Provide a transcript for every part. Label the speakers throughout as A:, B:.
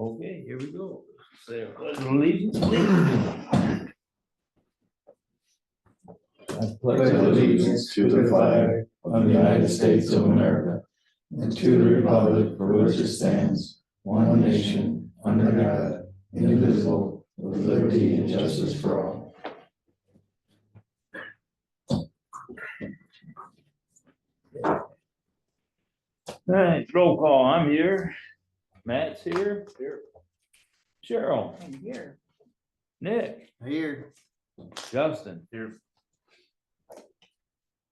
A: Okay, here we go. Say our pledge of allegiance, please. I
B: Pledge allegiance to the flag of the United States of America and to the republic for which it stands, one nation, under God, indivisible, with liberty and justice for all.
A: All right, roll call. I'm here. Matt's here. Here. Cheryl.
C: I'm here.
A: Nick.
D: Here.
A: Justin. Here.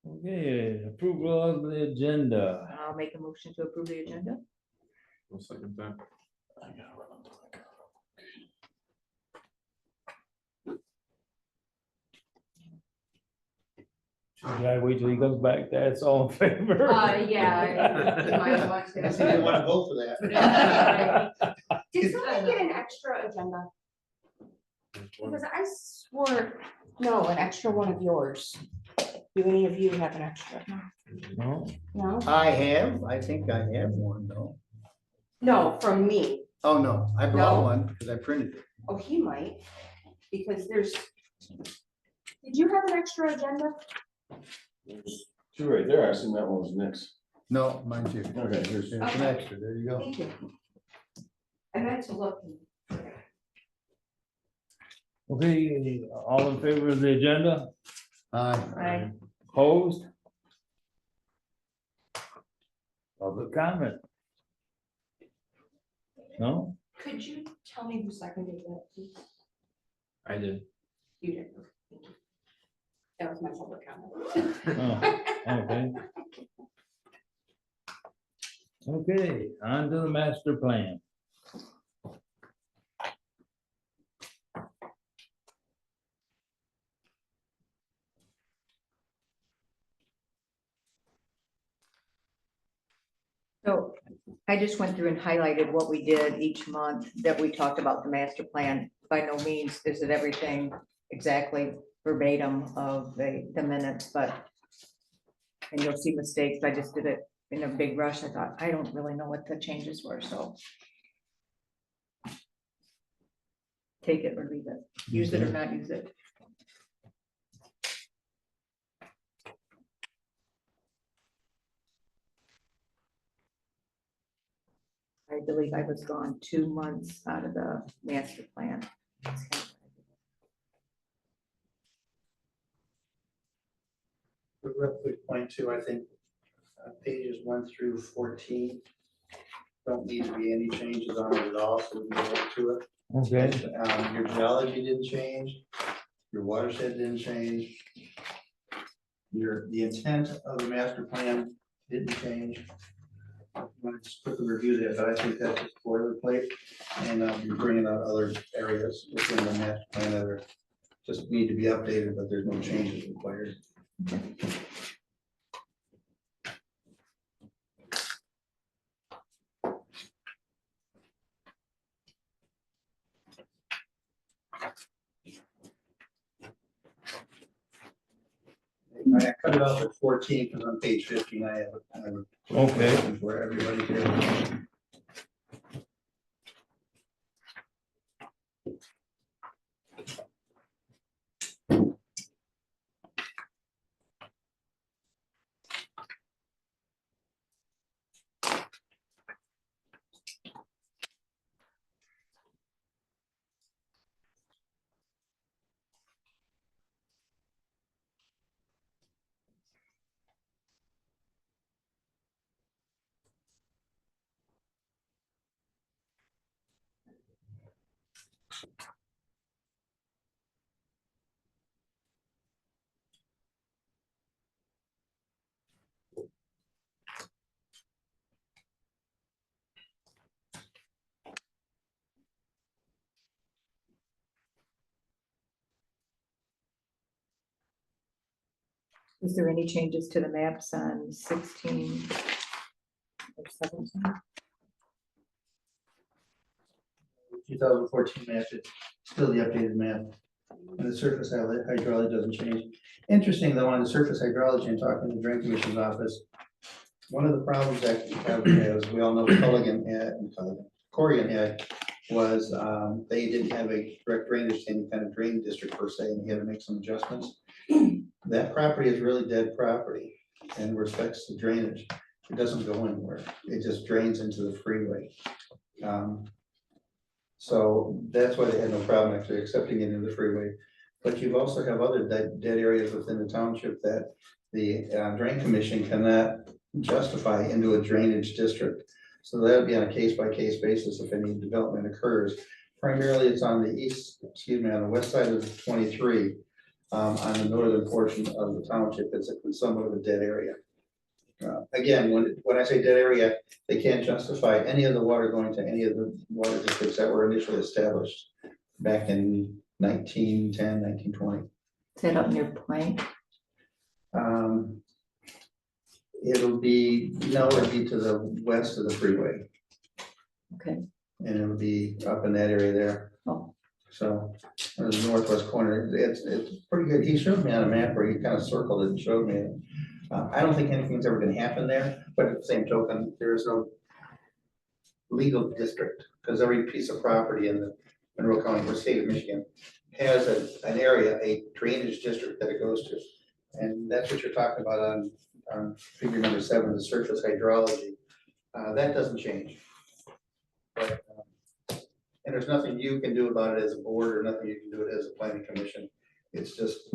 A: Okay, approval of the agenda.
C: I'll make a motion to approve the agenda.
B: One second time.
A: Should I wait till he comes back? That's all in favor?
E: Yeah. You might want
D: I see you want to vote for that.
E: Did somebody get an extra agenda? Because I swore, no, an extra one of yours. Do any of you have an extra?
A: No?
E: No?
D: I think I have one though.
E: No, from me.
D: Oh, no, I brought
E: No.
D: one because I printed it.
E: Oh, he might, because there's. Did you have an extra agenda?
B: Two right there, I assume that one was Nick's.
D: No, mine's here.
B: Okay, here's.
D: There's an extra, there you go.
E: Thank you. I meant to look.
A: Okay, all in favor of the agenda?
C: Aye.
A: Opposed? Public comment? No?
E: Could you tell me who seconded that, please?
A: I did.
E: You did. Okay, thank you. That was my public comment.
A: Oh, okay. Okay, on to the master plan.
C: So I just went through and highlighted what we did each month that we talked about the master plan. By no means is it everything exactly verbatim of the minutes, but and you'll see mistakes. I just did it in a big rush. I thought, I don't really know what the changes were, so take it or leave it, use it or not use it. I believe I was gone 2 months out of the master plan.
F: A real quick point too, I think pages 1 through 14 don't need to be any changes on it at all, so we can go to it.
A: Okay,
F: Your geology didn't change, your watershed didn't change. The intent of the master plan didn't change. I want to just quickly review that, but I think that's just boilerplate. And you're bringing out other areas within the master plan that are just need to be updated, but there's no changes required. I cut it off at 14 because on page 15 I have a
A: okay.
F: for everybody here.
C: Is there any changes to the maps on 16 or 17?
F: 2014 map, it's still the updated map. And the surface hydraulic doesn't change. Interesting though, on the surface hydrology and talking to the Drain Commission's office, one of the problems that we have, as we all know, Corrigan had, was, they didn't have a direct drainage to any kind of drain district per se, and he had to make some adjustments. That property is really dead property in respects to drainage. It doesn't go anywhere. It just drains into the freeway. So that's why they had no problem actually accepting it into the freeway. But you also have other dead areas within the township that the drain commission cannot justify into a drainage district. So that'd be on a case-by-case basis if any development occurs. Primarily, it's on the on the west side of 23, on the northern portion of the township. It's somewhat of a dead area. Again, when I say dead area, they can't justify any of the water going to any of the water districts that were initially established back in 1910, 1920.
C: Is that up near Plank?
F: It'll be to the west of the freeway,
C: Okay.
F: and it'll be up in that area there.
C: Oh.
F: So, the northwest corner, it's pretty good. He showed me on a map where he kind of circled it and showed me it. I don't think anything's ever gonna happen there, but at the same token, there is no legal district, because every piece of property in the Monroe County or state of Michigan has an area, a drainage district that it goes to. And that's what you're talking about on figure number 7, the surface hydrology. That doesn't change. But, and there's nothing you can do about it as a board, or nothing you can do it as a planning commission. It's just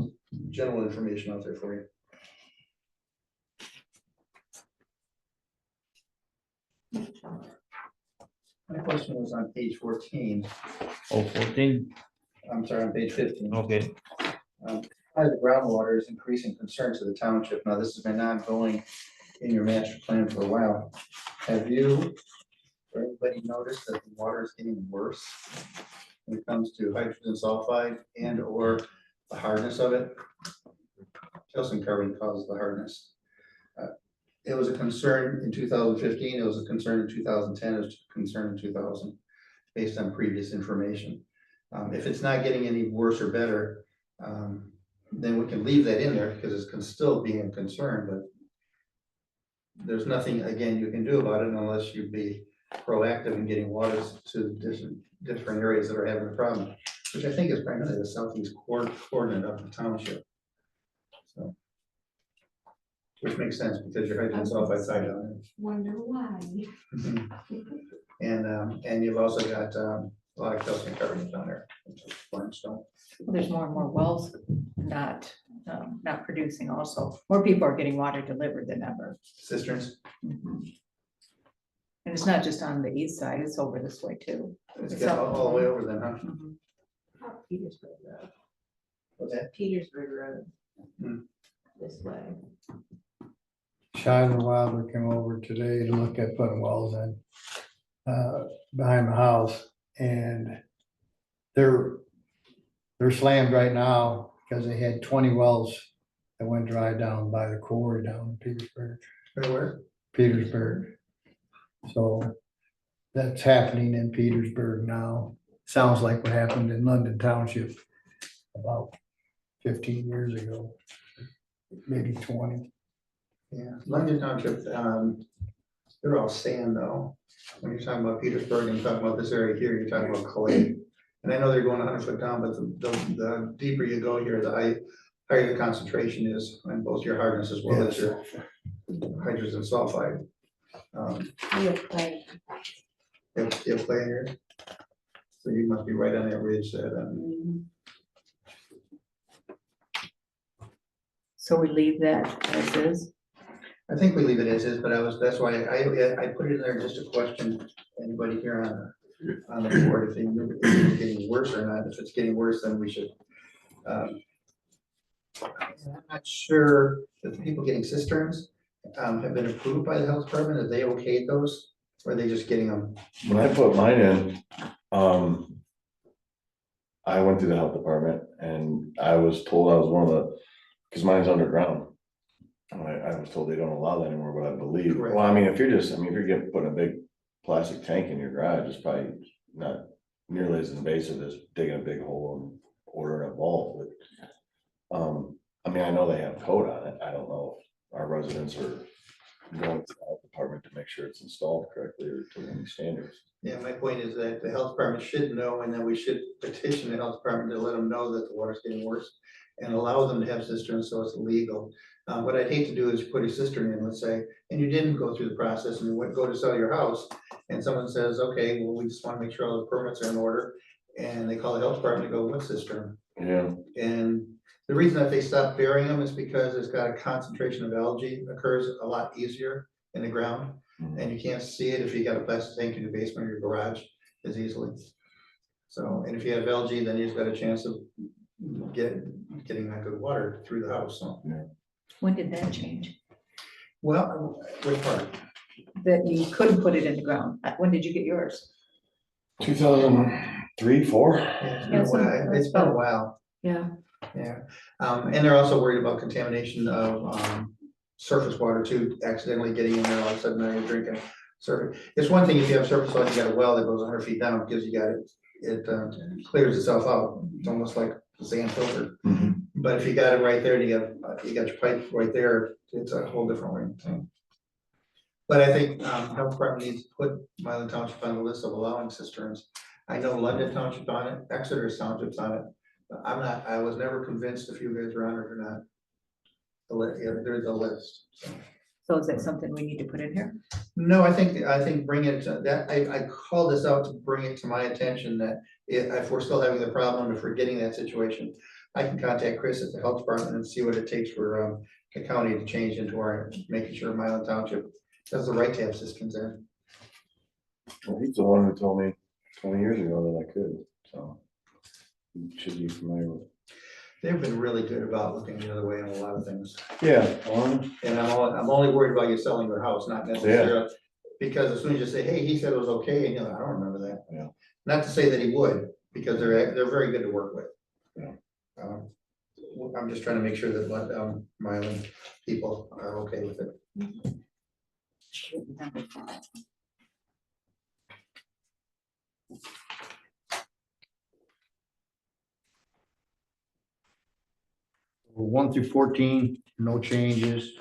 F: general information out there for you. My question was on page 14.
A: Oh, 14,
F: I'm sorry, on page 15.
A: okay.
F: Why the groundwater is increasing concern to the township. Now, this has been ongoing in your master plan for a while. Have you, or anybody noticed that the water is getting worse when it comes to hydrogen sulfide and or the hardness of it? Calcium carbonate causes the hardness. It was a concern in 2015, it was a concern in 2010, it was a concern in 2000, based on previous information. If it's not getting any worse or better, then we can leave that in there because it can still be a concern, but there's nothing, again, you can do about it unless you be proactive in getting water to different areas that are having a problem, which I think is primarily the southeast coordinate of the township. So, which makes sense because your hydrogen sulfide side down
E: Wonder why.
F: there. And you've also got a lot of calcium carbonate down there, which is limestone.
C: There's more and more wells not producing also. More people are getting water delivered than ever.
F: Cisterns,
C: Mhm. And it's not just on the east side, it's over this way too.
F: it's got all the way over then, huh?
C: Mhm.
E: Petersburg Road.
F: What's that?
E: Petersburg Road.
F: Hmm.
E: This way.
D: Shiloh Wilder came over today to look at putting wells in behind the house, and they're slammed right now because they had 20 wells that went dry down by the quarry down in Petersburg.
F: Where?
D: Petersburg. So that's happening in Petersburg now. Sounds like what happened in London Township about 15 years ago, maybe 20.
F: Yeah, London Township, they're all sand though. When you're talking about Petersburg and talking about this area here, you're talking about clay. And I know they're going 100 foot down, but the deeper you go here, the higher the concentration is on both your hardness as well as your hydrogen sulfide.
E: We have clay.
F: You have clay here. So you must be right on that ridge there then.
E: Mhm.
C: So we leave that as is.
F: I think we leave it as is, but that's why I put it in there just to question anybody here on the board if it's getting worse or not. If it's getting worse, then we should. I'm not sure if the people getting cisterns have been approved by the health department. Have they okayed those? Or are they just getting them?
B: When I put mine in, I went through the health department and I was told I was one of the, because mine's underground. I was told they don't allow that anymore, but I believe,
F: Correct.
B: well, I mean, if you're getting, putting a big plastic tank in your garage, it's probably not nearly as invasive as digging a big hole and ordering a vault, but, I mean, I know they have code on it, I don't know if our residents are going to the health department to make sure it's installed correctly or to any standards.
F: Yeah, my point is that the health department should know, and then we should petition the health department to let them know that the water's getting worse and allow them to have cisterns so it's legal. What I'd hate to do is put a cistern in, let's say, and you didn't go through the process and you went, go to sell your house, and someone says, okay, well, we just want to make sure all the permits are in order. And they call the health department and go, what cistern?
B: Yeah.
F: And the reason that they stop burying them is because it's got a concentration of algae occurs a lot easier in the ground. And you can't see it if you got a plastic tank in your basement or your garage as easily. So, and if you have algae, then you've got a chance of getting that good water through the house, so.
C: When did that change?
F: Well, which part?
C: That you couldn't put it in the ground? When did you get yours?
B: 2003, 4.
F: Yeah, it's been a while.
C: Yeah.
F: Yeah, and they're also worried about contamination of surface water too, accidentally getting in there, all of a sudden now you're drinking surface. It's one thing if you have surface water, you got a well that goes 100 feet down, because you got it clears itself out. It's almost like a sand filter. But if you got it right there, and you got your pipe right there, it's a whole different way. So. But I think health department needs to put Milan Township on the list of allowing cisterns. I know London Township on it, Exeter Township's on it. I was never convinced if you guys are on it or not. There's a list.
C: So is that something we need to put in here?
F: No, I think bring it, I call this out to bring it to my attention that if we're still having the problem, if we're getting that situation, I can contact Chris at the health department and see what it takes for the county to change into our, making sure Milan Township has the right to have cisterns in.
B: Well, he's the one who told me 20 years ago that I could, so you should be familiar with.
F: They've been really good about looking the other way on a lot of things.
B: Yeah.
F: And I'm only worried about you selling your house, not necessarily, because as soon as you say, hey, he said it was okay, and you're like, I don't remember that.
B: Yeah.
F: Not to say that he would, because they're very good to work with.
B: Yeah.
F: I'm just trying to make sure that what Milan people are okay with it.
D: Well, 1 through 14, no changes.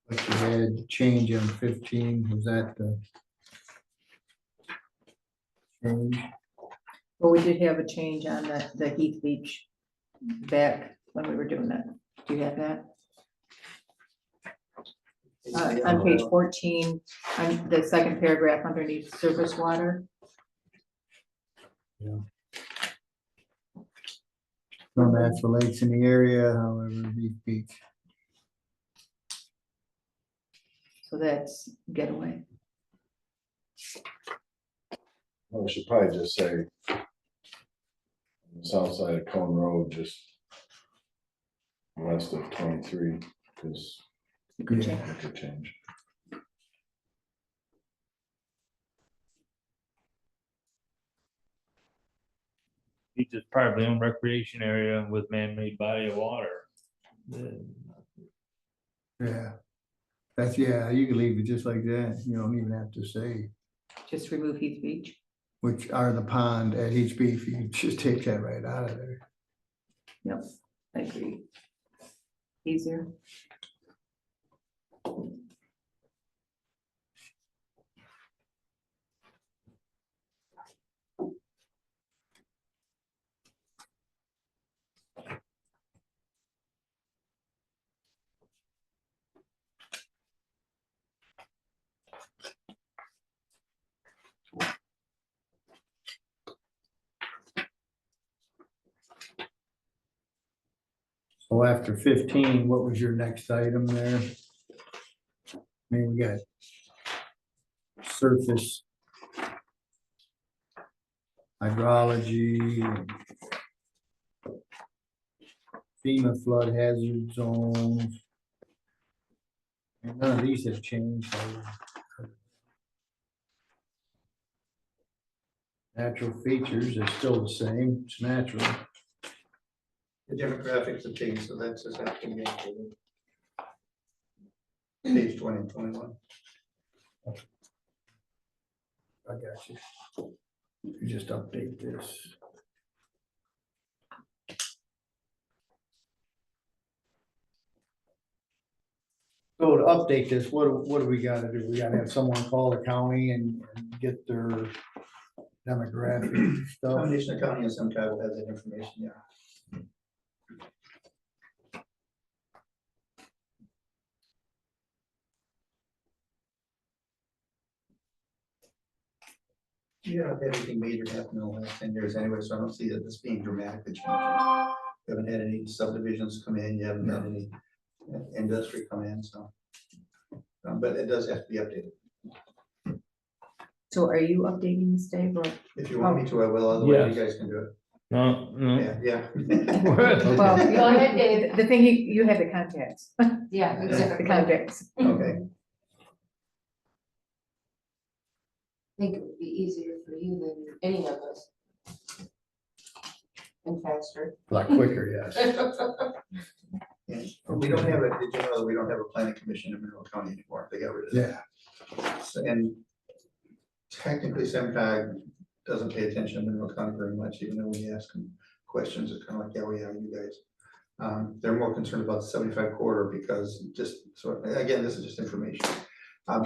D: But you had change on 15, was that the change?
C: Well, we did have a change on the Heath Beach back when we were doing that. Do you have that? On page 14, on the second paragraph underneath surface water.
D: No natural lakes in the area, however, Heath Beach.
C: So that's getaway.
B: Well, we should probably just say on the south side of Cone Road, just west of 23, because
C: You could
D: Yeah.
C: change.
B: it could change.
A: It's just privately owned recreation area with man-made body of water.
D: Yeah. That's, yeah, you can leave it just like that. You don't even have to say
C: Just remove Heath Beach.
D: which are the pond at each beef. You just take that right out of there.
C: Yep, I agree. Easier.
D: So after 15, what was your next item there? I mean, we got surface hydrology, and FEMA flood hazard zones. And none of these have changed. Natural features are still the same, it's natural.
F: The demographics have changed, so that's just happening. Page 20, 21.
D: I got you. You just update this. So to update this, what do we gotta do? We gotta have someone call the county and get their demographic stuff.
F: Combination of county and some kind has that information, yeah. Yeah, everything major happened in the last 10 years anyway, so I don't see that this being dramatically changing. You haven't had any subdivisions come in, you haven't had any industry come in, so. But it does have to be updated.
C: So are you updating this, Dave, or?
F: If you want me to, I will, otherwise you
A: Yes.
F: guys can do it.
A: No.
F: Yeah.
C: Well,
E: Go ahead, Dave.
C: the thing, you have the contacts,
E: Yeah,
C: the
E: exactly.
C: contacts.
F: Okay,
E: I think it would be easier for you than any of us. And faster.
D: A lot quicker, yes.
F: yeah. We don't have a, did you know that we don't have a planning commission in Mineral County anymore? They got rid of it.
D: Yeah,
F: And technically, SEMCOG doesn't pay attention to Mineral County very much, even though we ask them questions, it's kind of like, yeah, we have you guys. They're more concerned about the 75 corridor because just, so again, this is just information.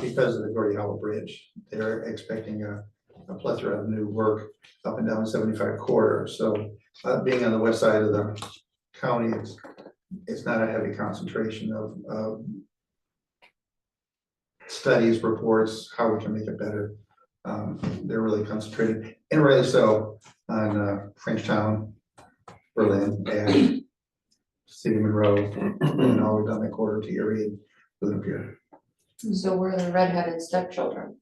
F: Because of the Gordie Hollow Bridge, they're expecting a plethora of new work up and down the 75 corridor. So being on the west side of the county, it's not a heavy concentration of studies, reports, how we can make it better. They're really concentrated, and rightly so, on Frenchtown, Berlin, and City of Monroe, and all we've done that quarter to Erie, Blue Pier.
E: So we're the redheaded stepchildren.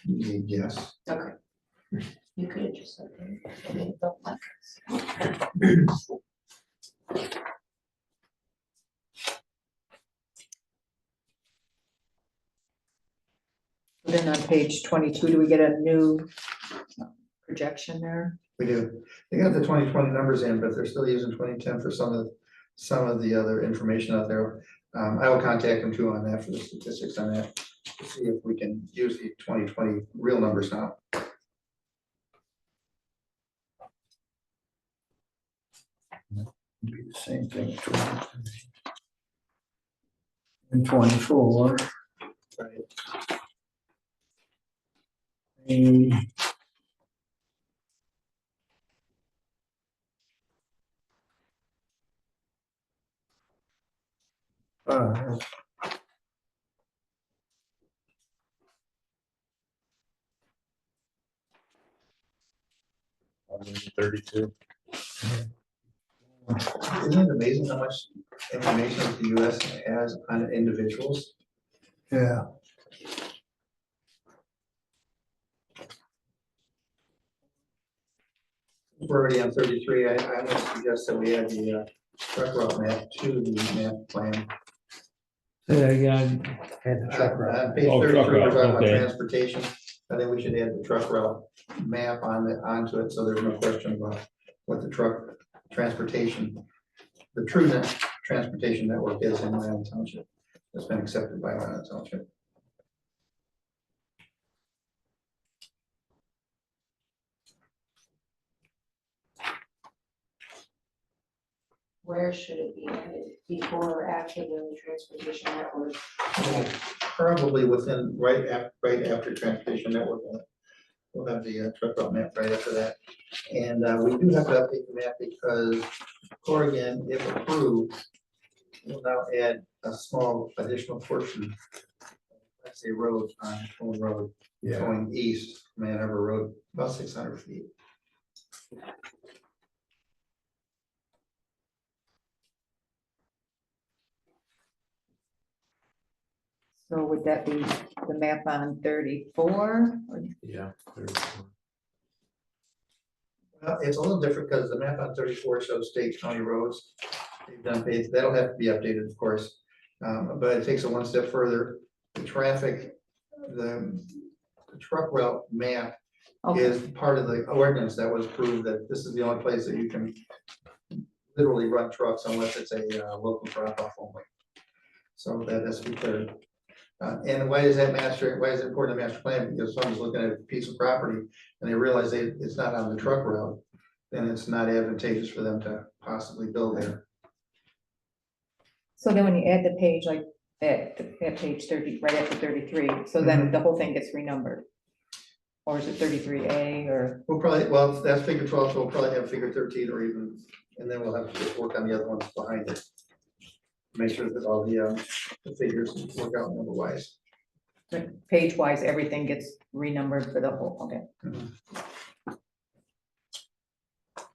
F: Yes.
E: Okay. You could have just said that. They don't like us.
C: Then on page 22, do we get a new projection there?
F: We do. They got the 2020 numbers in, but they're still using 2010 for some of the other information out there. I will contact them too on that for the statistics on that, to see if we can use the 2020 real numbers now.
D: be the same thing. And 24.
F: Right.
D: And uh,
B: 32.
F: Isn't it amazing how much information the US has on individuals?
D: yeah,
F: We're already on 33. I would suggest that we add the truck route map to the map plan.
A: Say that again.
D: had the truck route.
F: On page
A: Oh, truck
F: 33, we're
A: route,
F: talking about
A: okay.
F: transportation. I think we should add the truck route map onto it, so there's no question about what the truck transportation, the true transportation network is in Milan Township. That's been accepted by Milan Township.
E: Where should it be added, before or after the transportation network?
F: Probably within, right after transportation network. We'll have the truck route map right after that. And we do have to update the map because Oregon, if approved, will now add a small additional portion. That's a road on Coleman Road
D: Yeah,
F: going east, Man Arbor Road, about 600 feet.
C: So would that be the map on 34?
B: Yeah.
F: Well, it's a little different because the map on 34 shows state county roads. They've done page, that'll have to be updated, of course. But it takes it one step further. The traffic, the truck route map
C: Okay,
F: is part of the ordinance that was approved that this is the only place that you can literally run trucks unless it's a local drop off only. So that has to be cleared. And why is that why is it important to master plan? Because if someone's looking at a piece of property and they realize it's not on the truck route, then it's not advantageous for them to possibly build there.
C: So then when you add the page, like at page 30, right after 33, so then the whole thing gets renumbered? Or is it 33A or,
F: We'll probably, well, that's figure 12, so we'll probably have figure 13 or even, and then we'll have to just work on the other ones behind it. Make sure that all the figures work out number wise.
C: like, page-wise, everything gets renumbered for the whole, okay?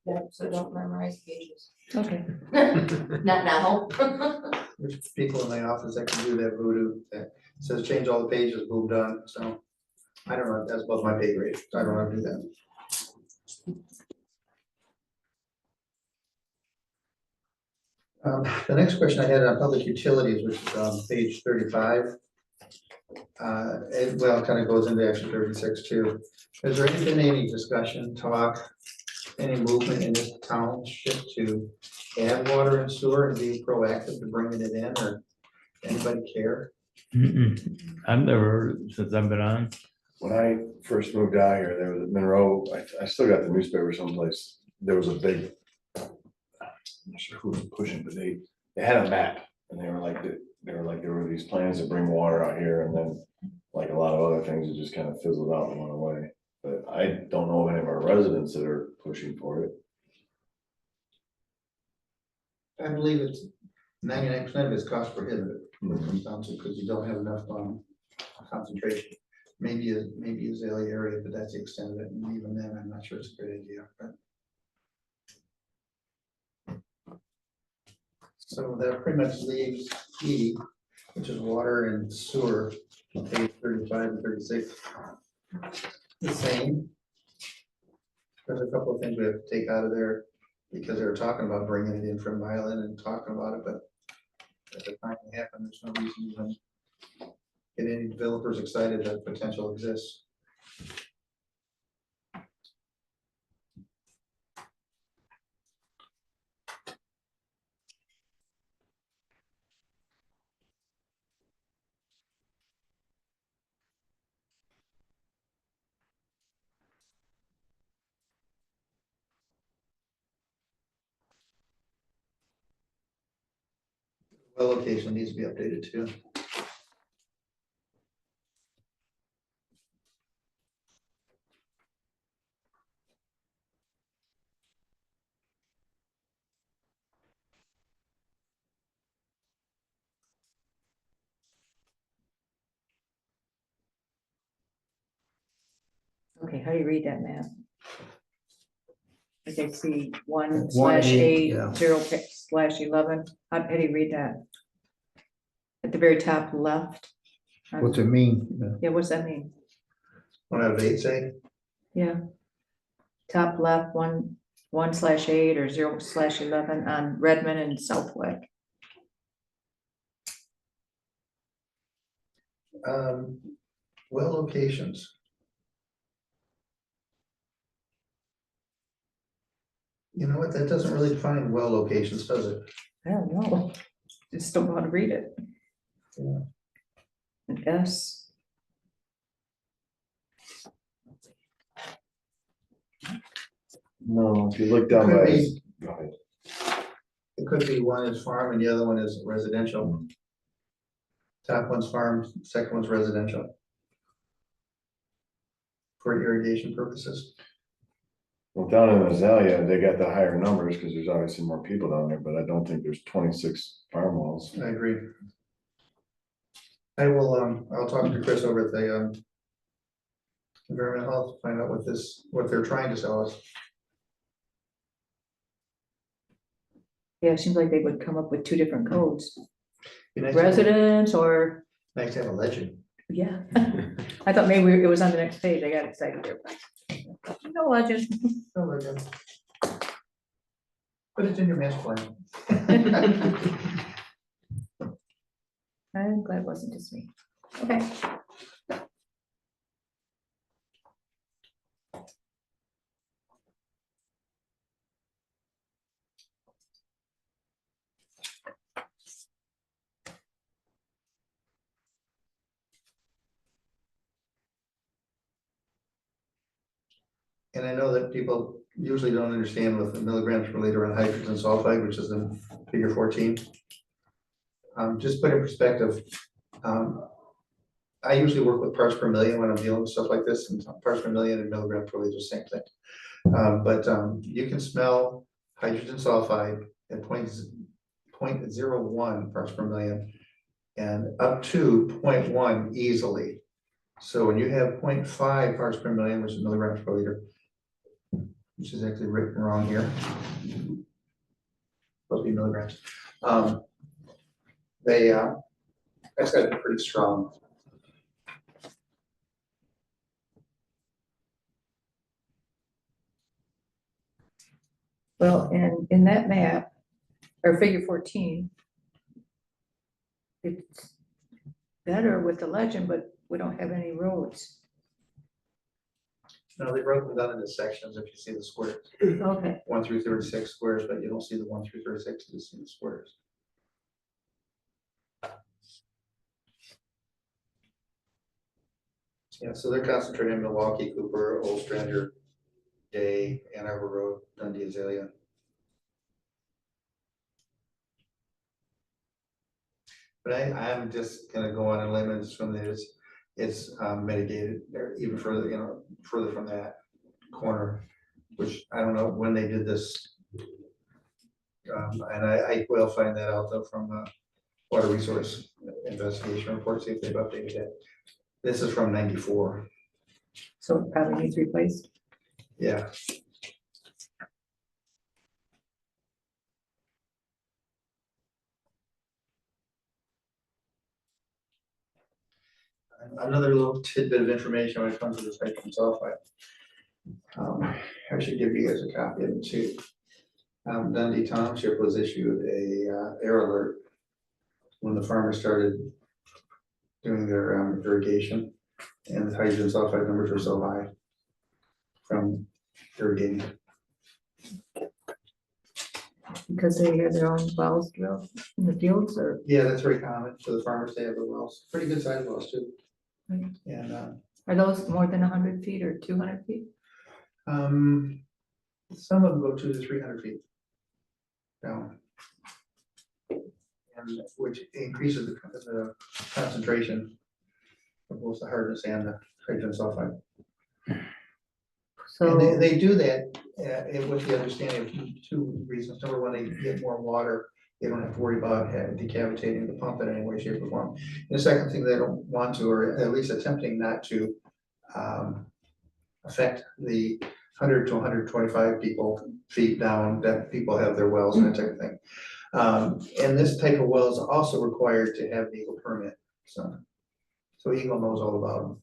E: Yeah, so don't memorize pages.
C: Okay.
E: Not now.
F: There's people in my office that can do that voodoo, that says change all the pages, boom, done, so. I don't know, that's above my pay grade, so I don't know how to do that. The next question I had on public utilities, which is on page 35. It kind of goes into actually 36 too. Has there been any discussion, talk, any movement in this township to add water and sewer and be proactive to bringing it in, or anybody care?
A: I've never heard it since I've been on.
B: When I first moved out here, there was a Monroe, I still got the newspaper someplace, there was a big, I'm not sure who was pushing, but they had a map, and they were like, there were these plans to bring water out here, and then like a lot of other things, it just kind of fizzled out and went away. But I don't know of any of our residents that are pushing for it.
F: I believe it's 99% of it's cost prohibitive, when it comes down to, because you don't have enough concentration. Maybe Azalea area, but that's the extent of it, and even then, I'm not sure it's a great idea, but. So that pretty much leaves E, which is water and sewer, on page 35 and 36. The same. There's a couple of things we have to take out of there, because they were talking about bringing it in from Milan and talking about it, but at the time it happened, there's no reason to even get any developers excited that potential exists. Well, location needs to be updated too.
C: Okay, how do you read that map? Okay, see, 1/8, 0/11, how do you read that? At the very top left?
D: What's it mean?
C: Yeah, what's that mean?
F: 1/8, say?
C: Yeah. Top left, 1/8 or 0/11 on Redmond and Southwick.
F: Well, locations. You know what, that doesn't really define well locations, does it?
C: I don't know. Just don't know how to read it.
F: Yeah.
C: An S.
B: No, if you look down
F: Could
B: by,
F: be.
B: go ahead.
F: It could be one is farm and the other one is residential. Top one's farm, second one's residential. For irrigation purposes.
B: Well, down in Azalea, they got the higher numbers because there's obviously more people down there, but I don't think there's 26 farm wells.
F: I agree. I will, I'll talk to Chris over at the environmental health, find out what they're trying to sell us.
C: Yeah, it seems like they would come up with two different codes,
F: Be nice to have-
C: residence or,
F: Nice to have a legend.
C: yeah. I thought maybe it was on the next page. I got excited there. No legend.
F: No legend. But it's in your master plan.
C: I'm glad it wasn't just me. Okay.
F: And I know that people usually don't understand with the milligrams per liter on hydrogen sulfide, which is in figure 14. just put in perspective, I usually work with parts per million when I'm dealing with stuff like this, and parts per million and milligrams per liter, the same thing. But you can smell hydrogen sulfide at 0.01 parts per million and up to 0.1 easily. So when you have 0.5 parts per million, which is milligrams per liter, which is actually written wrong here, supposed to be milligrams, that's got to be pretty strong.
C: Well, and in that map, or figure 14, it's better with the legend, but we don't have any roads.
F: No, they broke them down into sections if you see the squares.
C: Okay,
F: 1 through 36 squares, but you don't see the 1 through 36, you just see the squares. Yeah, so they're concentrating in Milwaukee, Cooper, Ostrander, Day, Ann Arbor Road, Dundee, Azalea. But I'm just gonna go on a limb and assume that it's mitigated there even further, further from that corner, which I don't know when they did this. And I will find that out though from water resource investigation report, see if they've updated it. This is from 94.
C: so it probably needs replaced.
F: Yeah. Another little tidbit of information when it comes to this hydrogen sulfide. I should give you guys a copy of it too. Dundee Township was issued a air alert when the farmers started doing their irrigation, and the hydrogen sulfide numbers were so high from irrigating.
C: Because they have their own wells drilled in the fields, or?
F: Yeah, that's very common for the farmers. They have the wells, pretty good sized wells too.
C: Right.
F: And
C: Are those more than 100 feet or 200 feet?
F: some of them go 200 to 300 feet down. And which increases the concentration of both the hardness and the hydrogen sulfide.
C: So,
F: And they do that with the understanding of two reasons. Number one, they get more water. They don't have to worry about decapitating the pump in any way, shape, or form. And the second thing, they don't want to, or at least attempting not to, affect the 100 to 125 feet down that people have their wells and that type of thing. And this type of well is also required to have an Eagle permit. So Eagle knows all about them.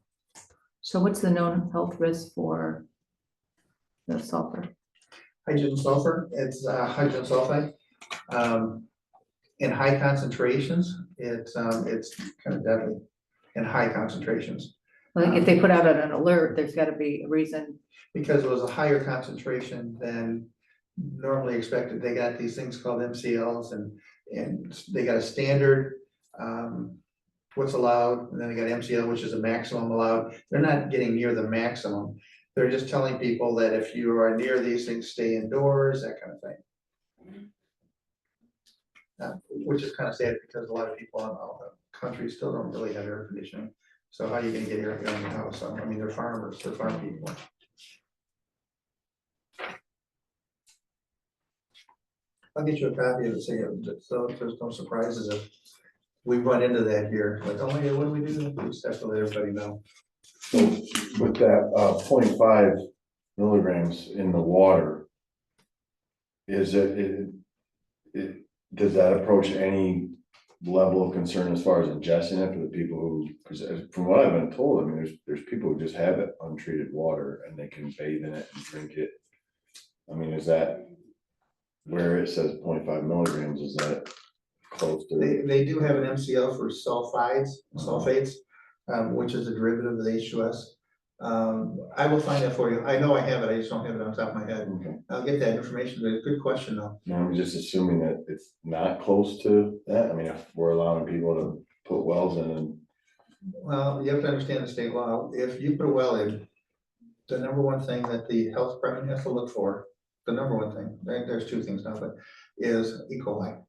C: so what's the known health risk for the sulfur?
F: Hydrogen sulfur, it's hydrogen sulfide. In high concentrations, it's kind of deadly in high concentrations.
C: Like if they put out an alert, there's gotta be a reason.
F: Because it was a higher concentration than normally expected. They got these things called MCLs and they got a standard, what's allowed, and then they got MCL, which is a maximum allowed. They're not getting near the maximum. They're just telling people that if you are near these things, stay indoors, that kind of thing. Which is kind of sad because a lot of people in all the country still don't really have air conditioning. So how are you gonna get air in your house? So, I mean, they're farmers, they're farm people. I'll get you a copy of it, so there's no surprises if we run into that here, like, oh yeah, what do we do? We just have to let everybody know.
B: So with that 0.5 milligrams in the water, is it, does that approach any level of concern as far as ingesting it for the people who, because from what I've been told, I mean, there's people who just have it untreated water and they can bathe in it and drink it. I mean, is that where it says 0.5 milligrams, is that close to?
F: They do have an MCL for sulfates, which is a derivative of the H2S. I will find that for you. I know I have it, I just don't have it on top of my head.
B: Okay.
F: I'll get that information, but good question though.
B: No, I'm just assuming that it's not close to that. I mean, if we're allowing people to put wells in and.
F: Well, you have to understand the state law. If you put a well in, the number one thing that the health department has to look for, the number one thing, there's two things now, but is E. coli.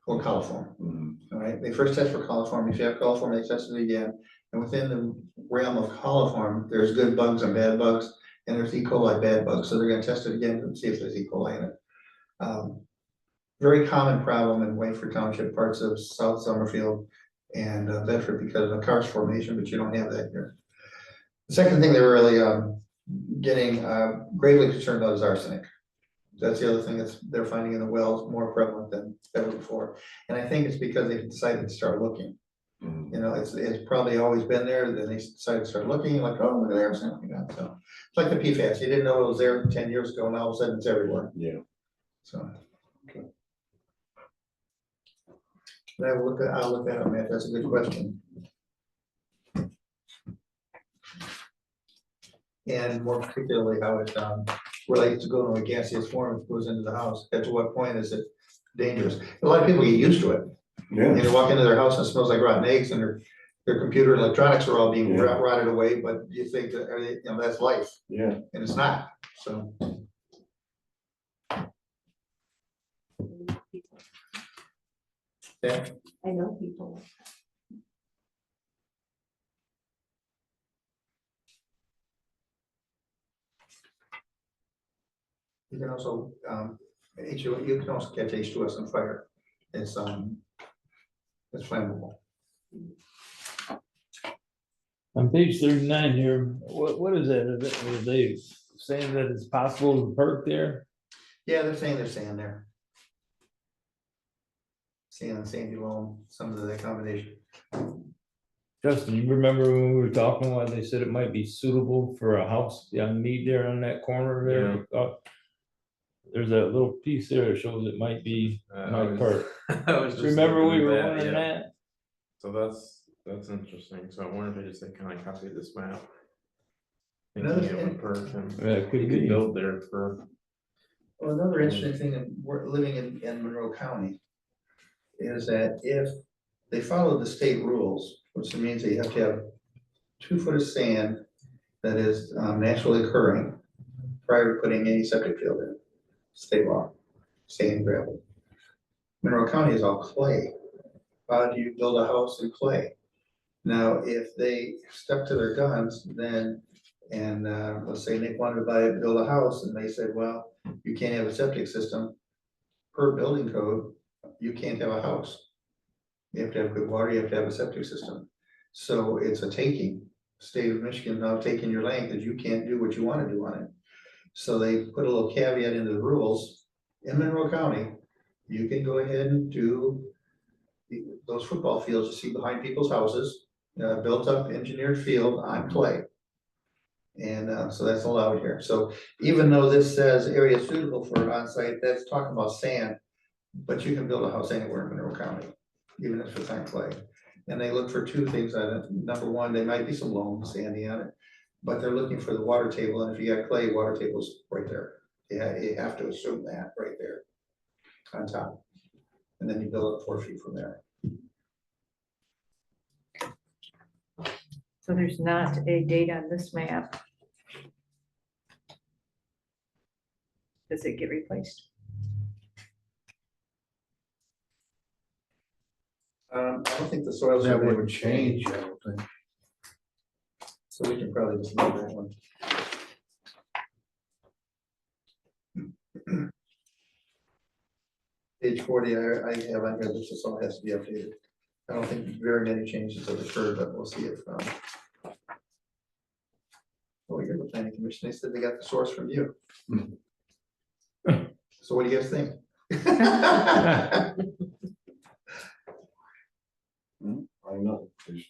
F: or coliform.
B: Mhm.
F: All right, they first test for coliform. If you have coliform, they test it again. And within the realm of coliform, there's good bugs and bad bugs, and there's E. coli bad bugs. So they're gonna test it again and see if there's E. coli in it. Very common problem in Wayford Township, parts of South Summerfield and Bedford because of the karst formation, but you don't have that here. The second thing they're really getting gravely concerned about is arsenic. That's the other thing they're finding in the wells more prevalent than ever before. And I think it's because they decided to start looking.
B: Mhm.
F: You know, it's probably always been there, then they decided to start looking, like, oh, look at the arsenic we got. So it's like the PFAS, you didn't know it was there 10 years ago, and all of a sudden it's everywhere,
B: Yeah.
F: so.
B: Okay.
F: I'll look that up, Matt, that's a good question. And more particularly, how it relates to going to a gaseous form, if it goes into the house, at what point is it dangerous? A lot of people get used to it.
B: Yeah.
F: They walk into their house and it smells like rotten eggs, and their computer and electronics are all being
B: Yeah.
F: rotted away, but you think that, you know, that's life,
B: Yeah.
F: and it's not, so. Yeah,
E: I know people.
F: you can also, you can also catch H2S on fire. It's flammable.
A: On page 39 here, what is that? Are they saying that it's possible to perk there?
F: Yeah, they're saying there's sand there. Sand and sandy loam, some of the combination.
A: Justin, you remember when we were talking, why they said it might be suitable for a house on Mead there on that corner there? There's that little piece there that shows it might be, might perk.
G: I was just
A: Remember we
G: looking
A: were
G: at that,
A: wondering
G: yeah.
A: that?
G: So that's interesting. So I wonder if they just kind of copied this map.
F: Another
G: Thinking it
F: thing-
G: would perk and
A: Yeah, it
G: you
A: could
G: could
A: be.
G: build there for,
F: Well, another interesting thing, we're living in Monroe County, is that if they follow the state rules, which means that you have to have 2 foot of sand that is naturally occurring prior to putting any septic field in, state law, sand, gravel. Monroe County is all clay. How do you build a house in clay? Now, if they stuck to their guns, then, and let's say Nick wanted to build a house, and they said, well, you can't have a septic system. Per building code, you can't have a house. You have to have good water, you have to have a septic system. So it's a taking. State of Michigan now taking your land because you can't do what you want to do on it. So they put a little caveat into the rules. In Monroe County, you can go ahead and do those football fields you see behind people's houses, built up engineered field on clay. And so that's allowed here. So even though this says area suitable for on-site, that's talking about sand, but you can build a house anywhere in Monroe County, even if it's on clay. And they look for 2 things on it. Number one, there might be some loam sandy on it, but they're looking for the water table, and if you got clay, water table's right there. Yeah, you have to assume that right there on top. And then you build up 4 feet from there.
C: So there's not a date on this map. Does it get replaced?
F: I don't think the soil
D: That
F: survey
D: would
F: would change,
D: change, I don't think.
F: so we can probably just leave that one. Page 40, I have on here, this just all has to be updated. I don't think very many changes have occurred, but we'll see if. Oh, you're the planning commission, they said they got the source from you. So what do you guys think?
B: I know, there's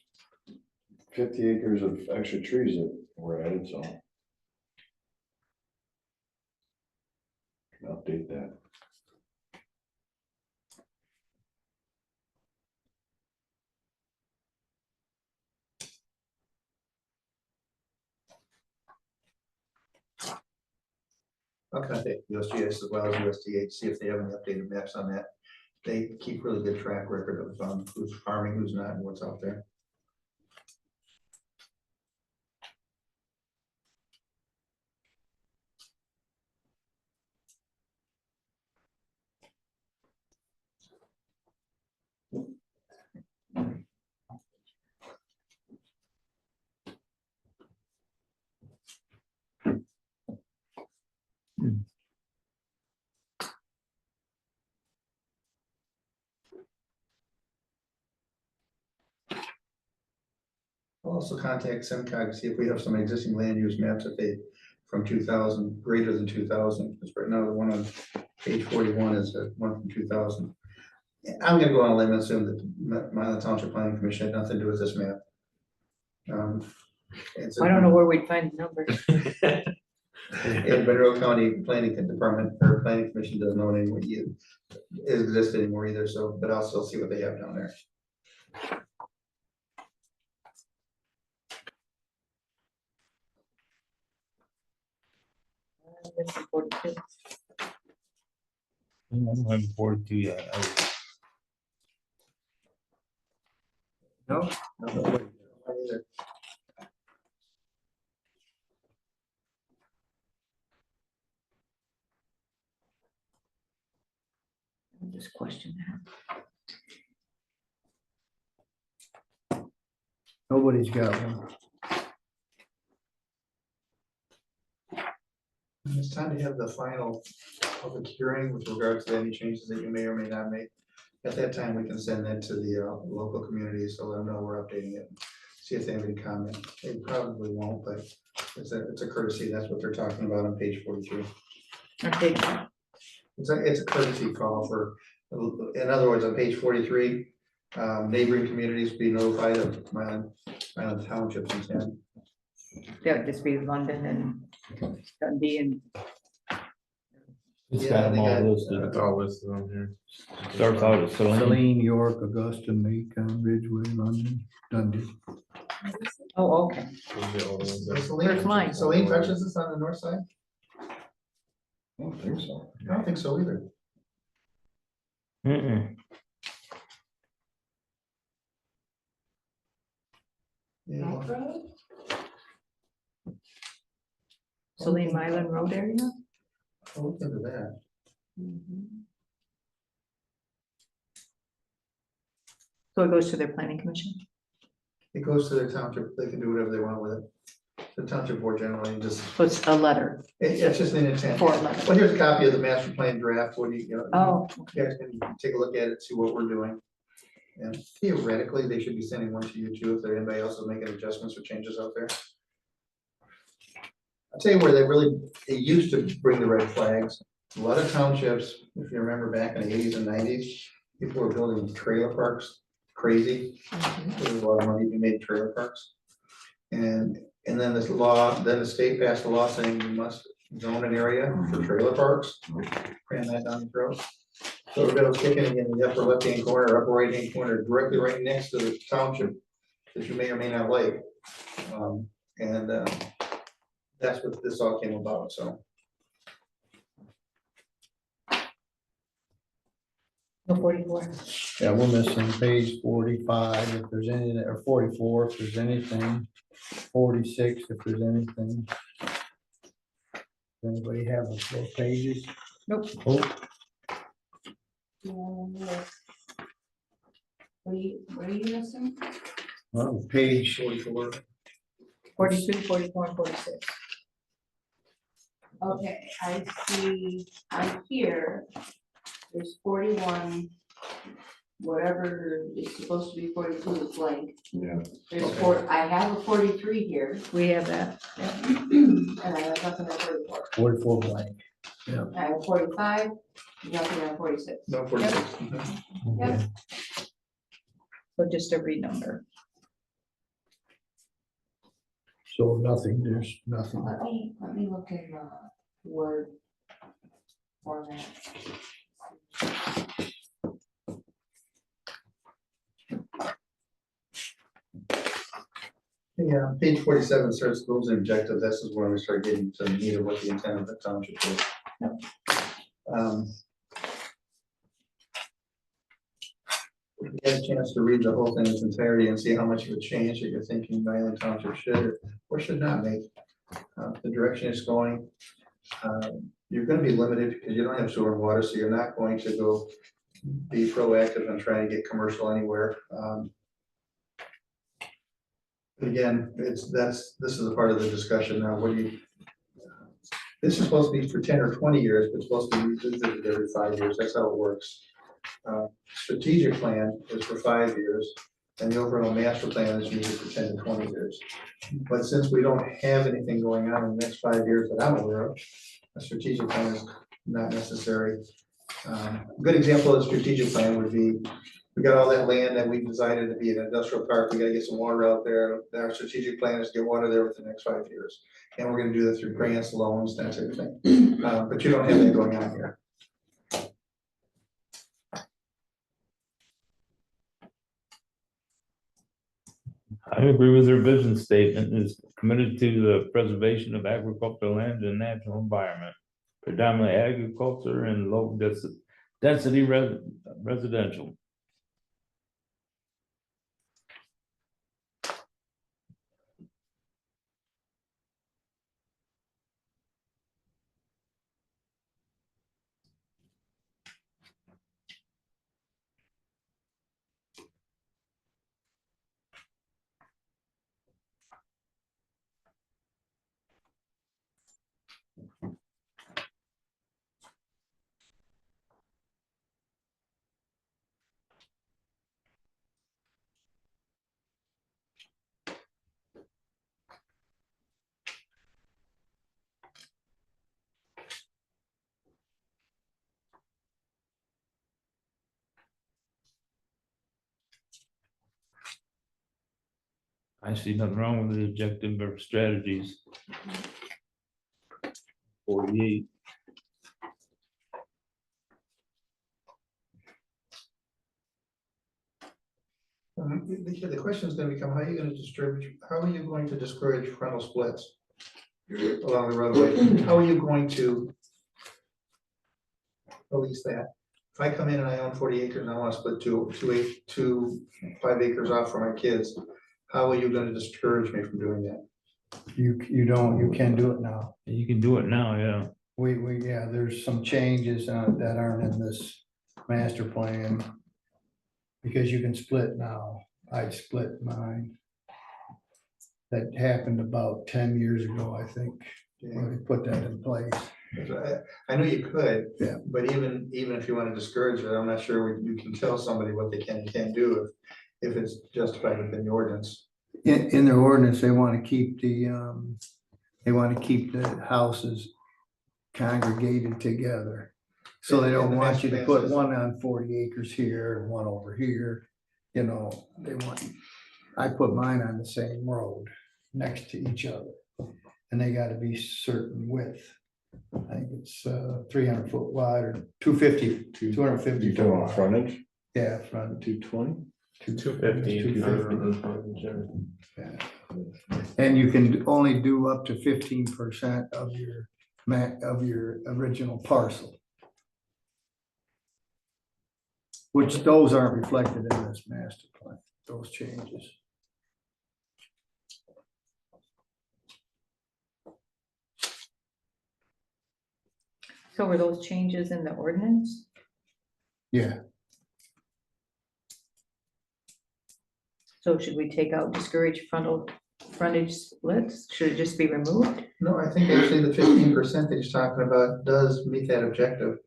B: 50 acres of extra trees that were added, so. Can update that.
F: I'll contact USGS as well as USDA, see if they have any updated maps on that. They keep really good track record of who's farming, who's not, and what's out there. also contact SEMCOG to see if we have some existing land use maps that they, from 2000, greater than 2000, because right now the one on page 41 is one from 2000. I'm gonna go on a limb and assume that Milan Township Planning Commission had nothing to do with this map.
C: I don't know where we'd find the numbers.
F: In Monroe County Planning Department or Planning Commission doesn't know anymore, exist anymore either, so, but I'll still see what they have down there.
C: This is 42.
A: I don't have 42 yet.
F: No. Either.
C: I'll just question that.
D: Nobody's got one.
F: It's time to have the final public hearing with regards to any changes that you may or may not make. At that time, we can send that to the local community, so let them know we're updating it. See if they have any comment. They probably won't, but it's a courtesy. That's what they're talking about on page 43.
C: Okay,
F: It's a courtesy call for, in other words, on page 43, neighboring communities be notified of Milan Township's intent.
C: that would just be London and Dundee and
A: It's
F: Yeah,
A: got them
F: they
A: all
F: got,
A: listed.
G: It's all listed on here.
A: Starts out at Saline.
D: Saline, York, Augusta, Macon, Ridgeway, London, Dundee.
C: oh, okay.
G: Those are all the ones that-
C: Where's mine?
F: Saline touches us on the north side?
B: I don't think so.
F: I don't think so either.
A: Mm-mm.
F: Yeah.
C: Saline Milan Road area?
F: I'll look into that.
C: So it goes to their planning commission?
F: It goes to their township. They can do whatever they want with it. The township board generally just,
C: So it's a letter
F: it's just an intent.
C: for a letter.
F: Well, here's a copy of the master plan draft. What do you know?
C: Oh,
F: You guys can take a look at it, see what we're doing. And theoretically, they should be sending one to you too, if there anybody else is making adjustments or changes out there. I'll tell you where they used to bring the red flags. A lot of townships, if you remember back in the 80s and 90s, people were building trailer parks, crazy. There was a lot of money to be made in trailer parks. And then this law, then the state passed a law saying you must zone an area for trailer parks. Ran that down the throat. So we're gonna kick it in the upper left-hand corner, upper right-hand corner, directly right next to the township that you may or may not like. That's what this all came about, so.
C: no 44.
D: Yeah, we're missing page 45 if there's any, or 44 if there's anything, 46 if there's anything. Does anybody have those pages?
C: Nope.
D: Oh,
E: What are you missing?
D: well, page
F: 44.
C: 42, 44, and 46.
E: Okay, I see, on here, there's 41, whatever is supposed to be 42 is blank.
B: Yeah.
E: There's
F: Okay.
E: I have a 43 here,
C: We have that.
E: and I have nothing on 44.
D: 44 blank.
E: I have 45, nothing on 46.
F: No, 46. Mhm.
E: Yep.
C: So just a renumber.
D: So nothing, there's nothing.
E: Let me look in the Word format.
F: Yeah, page 47 starts goals and objectives. This is where we start getting to the meat of what the intent of the township is. If you get a chance to read the whole thing in its entirety and see how much of a change that you're thinking Milan Township should or should not make, the direction it's going. You're gonna be limited because you don't have sewer and water, so you're not going to go be proactive and try to get commercial anywhere. But again, this is a part of the discussion now. What do you? This is supposed to be for 10 or 20 years, but it's supposed to be revisited every 5 years. That's how it works. Strategic plan is for 5 years, and the overall master plan is needed for 10 to 20 years. But since we don't have anything going on in the next 5 years that I'm aware of, a strategic plan is not necessary. A good example of a strategic plan would be, we got all that land that we've decided to be an industrial park, we gotta get some water out there. Our strategic plan is to get water there within the next 5 years. And we're gonna do that through grants, loans, that type of thing. But you don't have that going on here.
A: I agree with their vision statement is committed to the preservation of agricultural land and natural environment, predominantly agriculture and low density residential. I see nothing wrong with the objective or strategies. 48.
F: The question is gonna become, how are you gonna distribute, how are you going to discourage frontal splits along the roadway? How are you going to police that? If I come in and I own 40 acres and I wanna split two 5 acres off for my kids, how are you gonna discourage me from doing that?
D: You can do it now.
A: You can do it now, yeah.
D: Yeah, there's some changes that aren't in this master plan. Because you can split now. I split mine. That happened about 10 years ago, I think, when they put that in place.
F: I know you could,
D: Yeah.
F: but even if you want to discourage it, I'm not sure you can tell somebody what they can and can't do if it's justified within the ordinance.
D: In their ordinance, they want to keep the houses congregated together. So they don't want you to put one on 40 acres here and one over here, you know, I put mine on the same road next to each other. And they gotta be certain width. I think it's 300 foot wide or 250.
B: You
D: 250
B: talking
D: foot
B: about
D: wide.
B: frontage,
D: Yeah, front
B: 220?
G: 250.
D: 250. Yeah. And you can only do up to 15% of your original parcel. Which those aren't reflected in this master plan, those changes.
C: So were those changes in the ordinance?
D: Yeah,
C: So should we take out discourage frontage splits? Should it just be removed?
F: No, I think actually the 15% that he's talking about does meet that objective.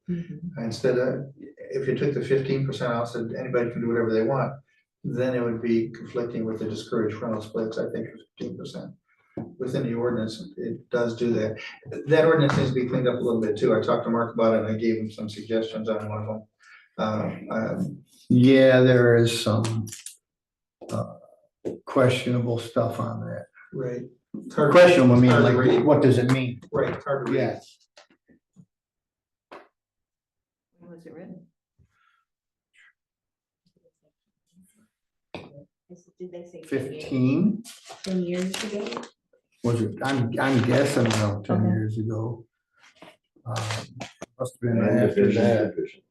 F: Instead of, if you took the 15% out, said anybody can do whatever they want, then it would be conflicting with the discouraged frontal splits, I think, 15%. Within the ordinance, it does do that. That ordinance needs to be cleaned up a little bit too. I talked to Mark about it and I gave him some suggestions on one of them.
D: yeah, there is some questionable stuff on that.
F: Right.
D: Questionable, I mean,
F: hard to
D: like,
F: read.
D: what does it mean?
F: Right, it's hard to read.
D: Yeah,
C: When was it written?
E: Did they say
D: 15,
E: 10 years ago?
D: was it, I'm guessing now, 10
E: Okay.
D: years ago. Must have been
B: And
D: after
B: division,
D: that.
B: division.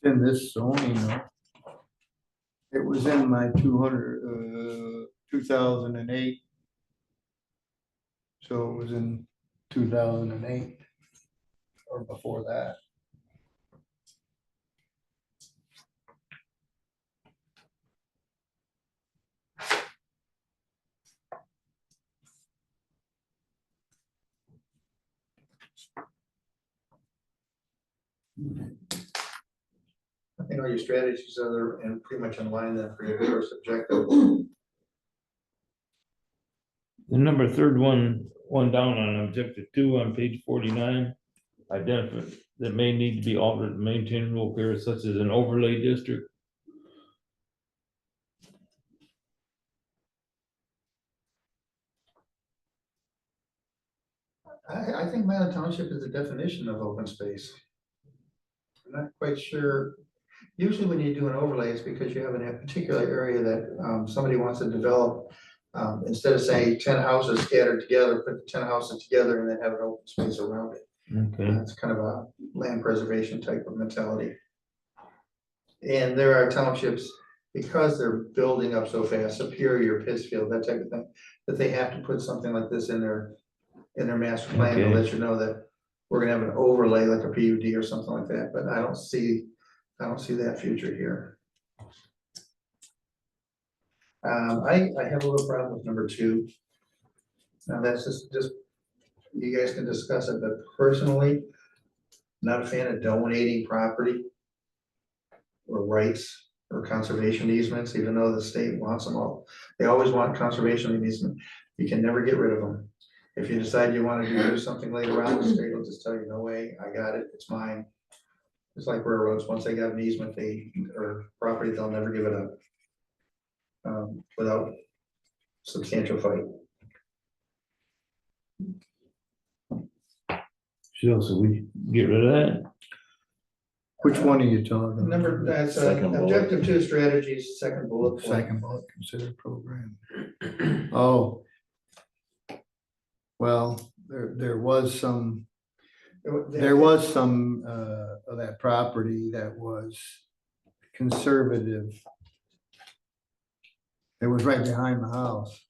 D: In this zoning, it was in my 2008. So it was in 2008 or before that.
F: I think all your strategies are in pretty much in line then for your first objective.
A: The number third one down on objective 2 on page 49. Identify that may need to be altered to maintain rural areas such as an overlay district.
F: I think Milan Township is the definition of open space. I'm not quite sure. Usually when you do an overlay, it's because you have a particular area that somebody wants to develop. Instead of saying 10 houses scattered together, put the 10 houses together and then have an open space around it.
A: Okay.
F: It's kind of a land preservation type of mentality. And there are townships, because they're building up so fast, Superior, Pittsfield, that type of thing, that they have to put something like this in their master plan to
A: Okay.
F: let you know that we're gonna have an overlay like a PUD or something like that, but I don't see that future here. I have a little problem with number 2. Now that's just, you guys can discuss it, but personally, not a fan of donating property or rights or conservation easements, even though the state wants them all. They always want conservation easement. You can never get rid of them. If you decide you want to do something later on, the state will just tell you, no way, I got it, it's mine. It's like railroads, once they got an easement, or property, they'll never give it up. Without substantial fight.
A: So we get rid of that.
D: Which one are you talking?
F: Number, that's
B: Second bullet.
F: objective 2 strategies, second bullet point.
D: Second bullet, consider program. Oh. Well, there was some of that property that was conservative. It was right behind the house,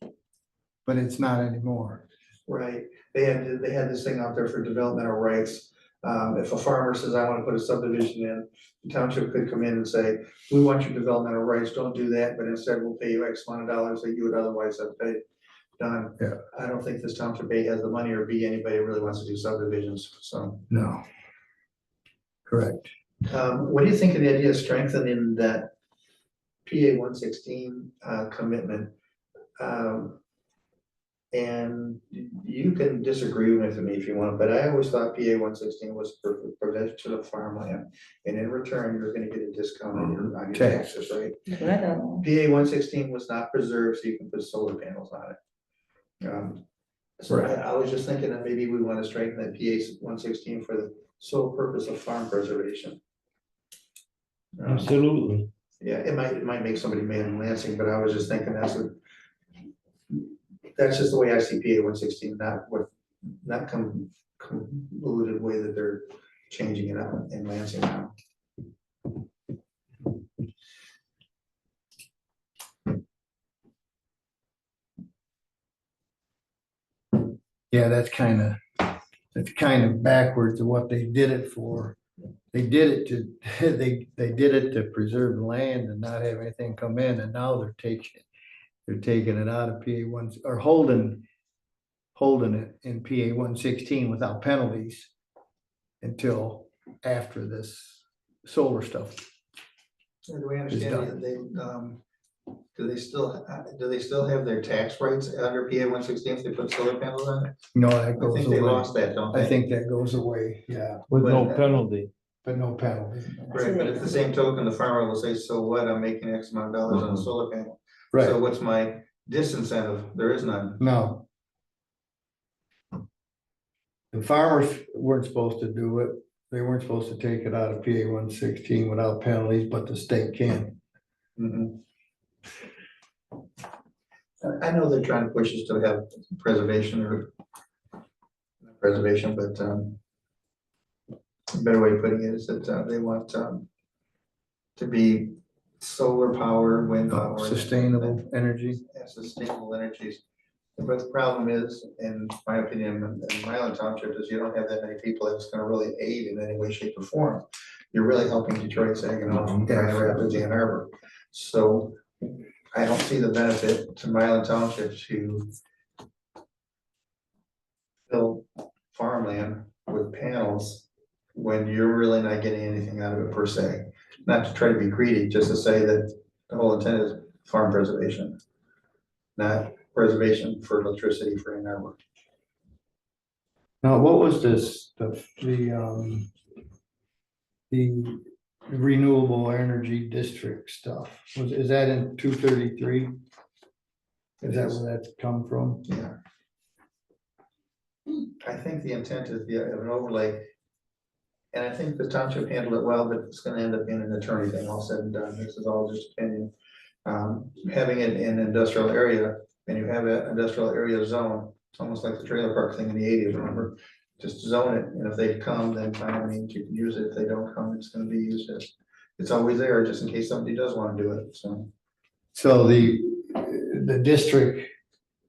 D: but it's not anymore.
F: Right, they had this thing out there for developmental rights. If a farmer says, I want to put a subdivision in, the township could come in and say, we want your developmental rights, don't do that, but instead we'll pay you X amount of dollars that you would otherwise have paid. Done.
D: Yeah.
F: I don't think this township A has the money, or B, anybody really wants to do subdivisions, so.
D: No. Correct.
F: What do you think of the idea of strengthening that PA 116 commitment? And you can disagree with me if you want, but I always thought PA 116 was for prevention of farmland. And in return, you're gonna get a discount on your taxes, right? PA 116 was not preserved, so you can put solar panels on it. So
D: Right.
F: I was just thinking that maybe we want to strengthen that PA 116 for the sole purpose of farm preservation.
A: Absolutely.
F: Yeah, it might make somebody mad in Lansing, but I was just thinking that's just the way I see PA 116, not convoluted way that they're changing it out in Lansing now.
D: Yeah, that's kind of backwards of what they did it for. They did it to, they did it to preserve the land and not have anything come in, and now they're taking it out of PA 1, or holding it in PA 116 without penalties until after this solar stuff.
F: Do we understand that do they still have their tax rights under PA 116 if they put solar panels on it?
D: No, that
F: I
D: goes
F: think they
D: away.
F: lost that, don't they?
D: I think that goes away, yeah,
A: With no
F: But-
A: penalty.
D: but no penalty.
F: Right, but at the same token, the farmer will say, so what, I'm making X amount of dollars on a solar panel.
D: Right,
F: So what's my disincentive? There is none.
D: no. The farmers weren't supposed to do it. They weren't supposed to take it out of PA 116 without penalties, but the state can.
F: Mhm. I know they're trying to push us to have preservation or not preservation, but a better way of putting it is that they want to be solar power, wind power.
D: Sustainable energy.
F: and sustainable energies. But the problem is, in my opinion, in Milan Township, is you don't have that many people that's gonna really aid in any way, shape, or form. You're really helping Detroit, Saginaw, Grand Rapids, Ann Arbor. So I don't see the benefit to Milan Township to fill farmland with panels when you're really not getting anything out of it per se. Not to try to be greedy, just to say that the whole intent is farm preservation, not preservation for electricity for Ann Arbor.
D: Now, what was this, the renewable energy district stuff? Is that in 233? Is that where that's come from?
F: Yeah. I think the intent is the of an overlay. And I think the township handled it well, but it's gonna end up being an attorney thing, all said and done. This is all just opinion. Having it in an industrial area, and you have an industrial area zone, it's almost like the trailer park thing in the 80s, remember? Just zone it, and if they come, then by all means you can use it. If they don't come, it's gonna be used as, it's always there, just in case somebody does wanna do it, so.
D: So the district,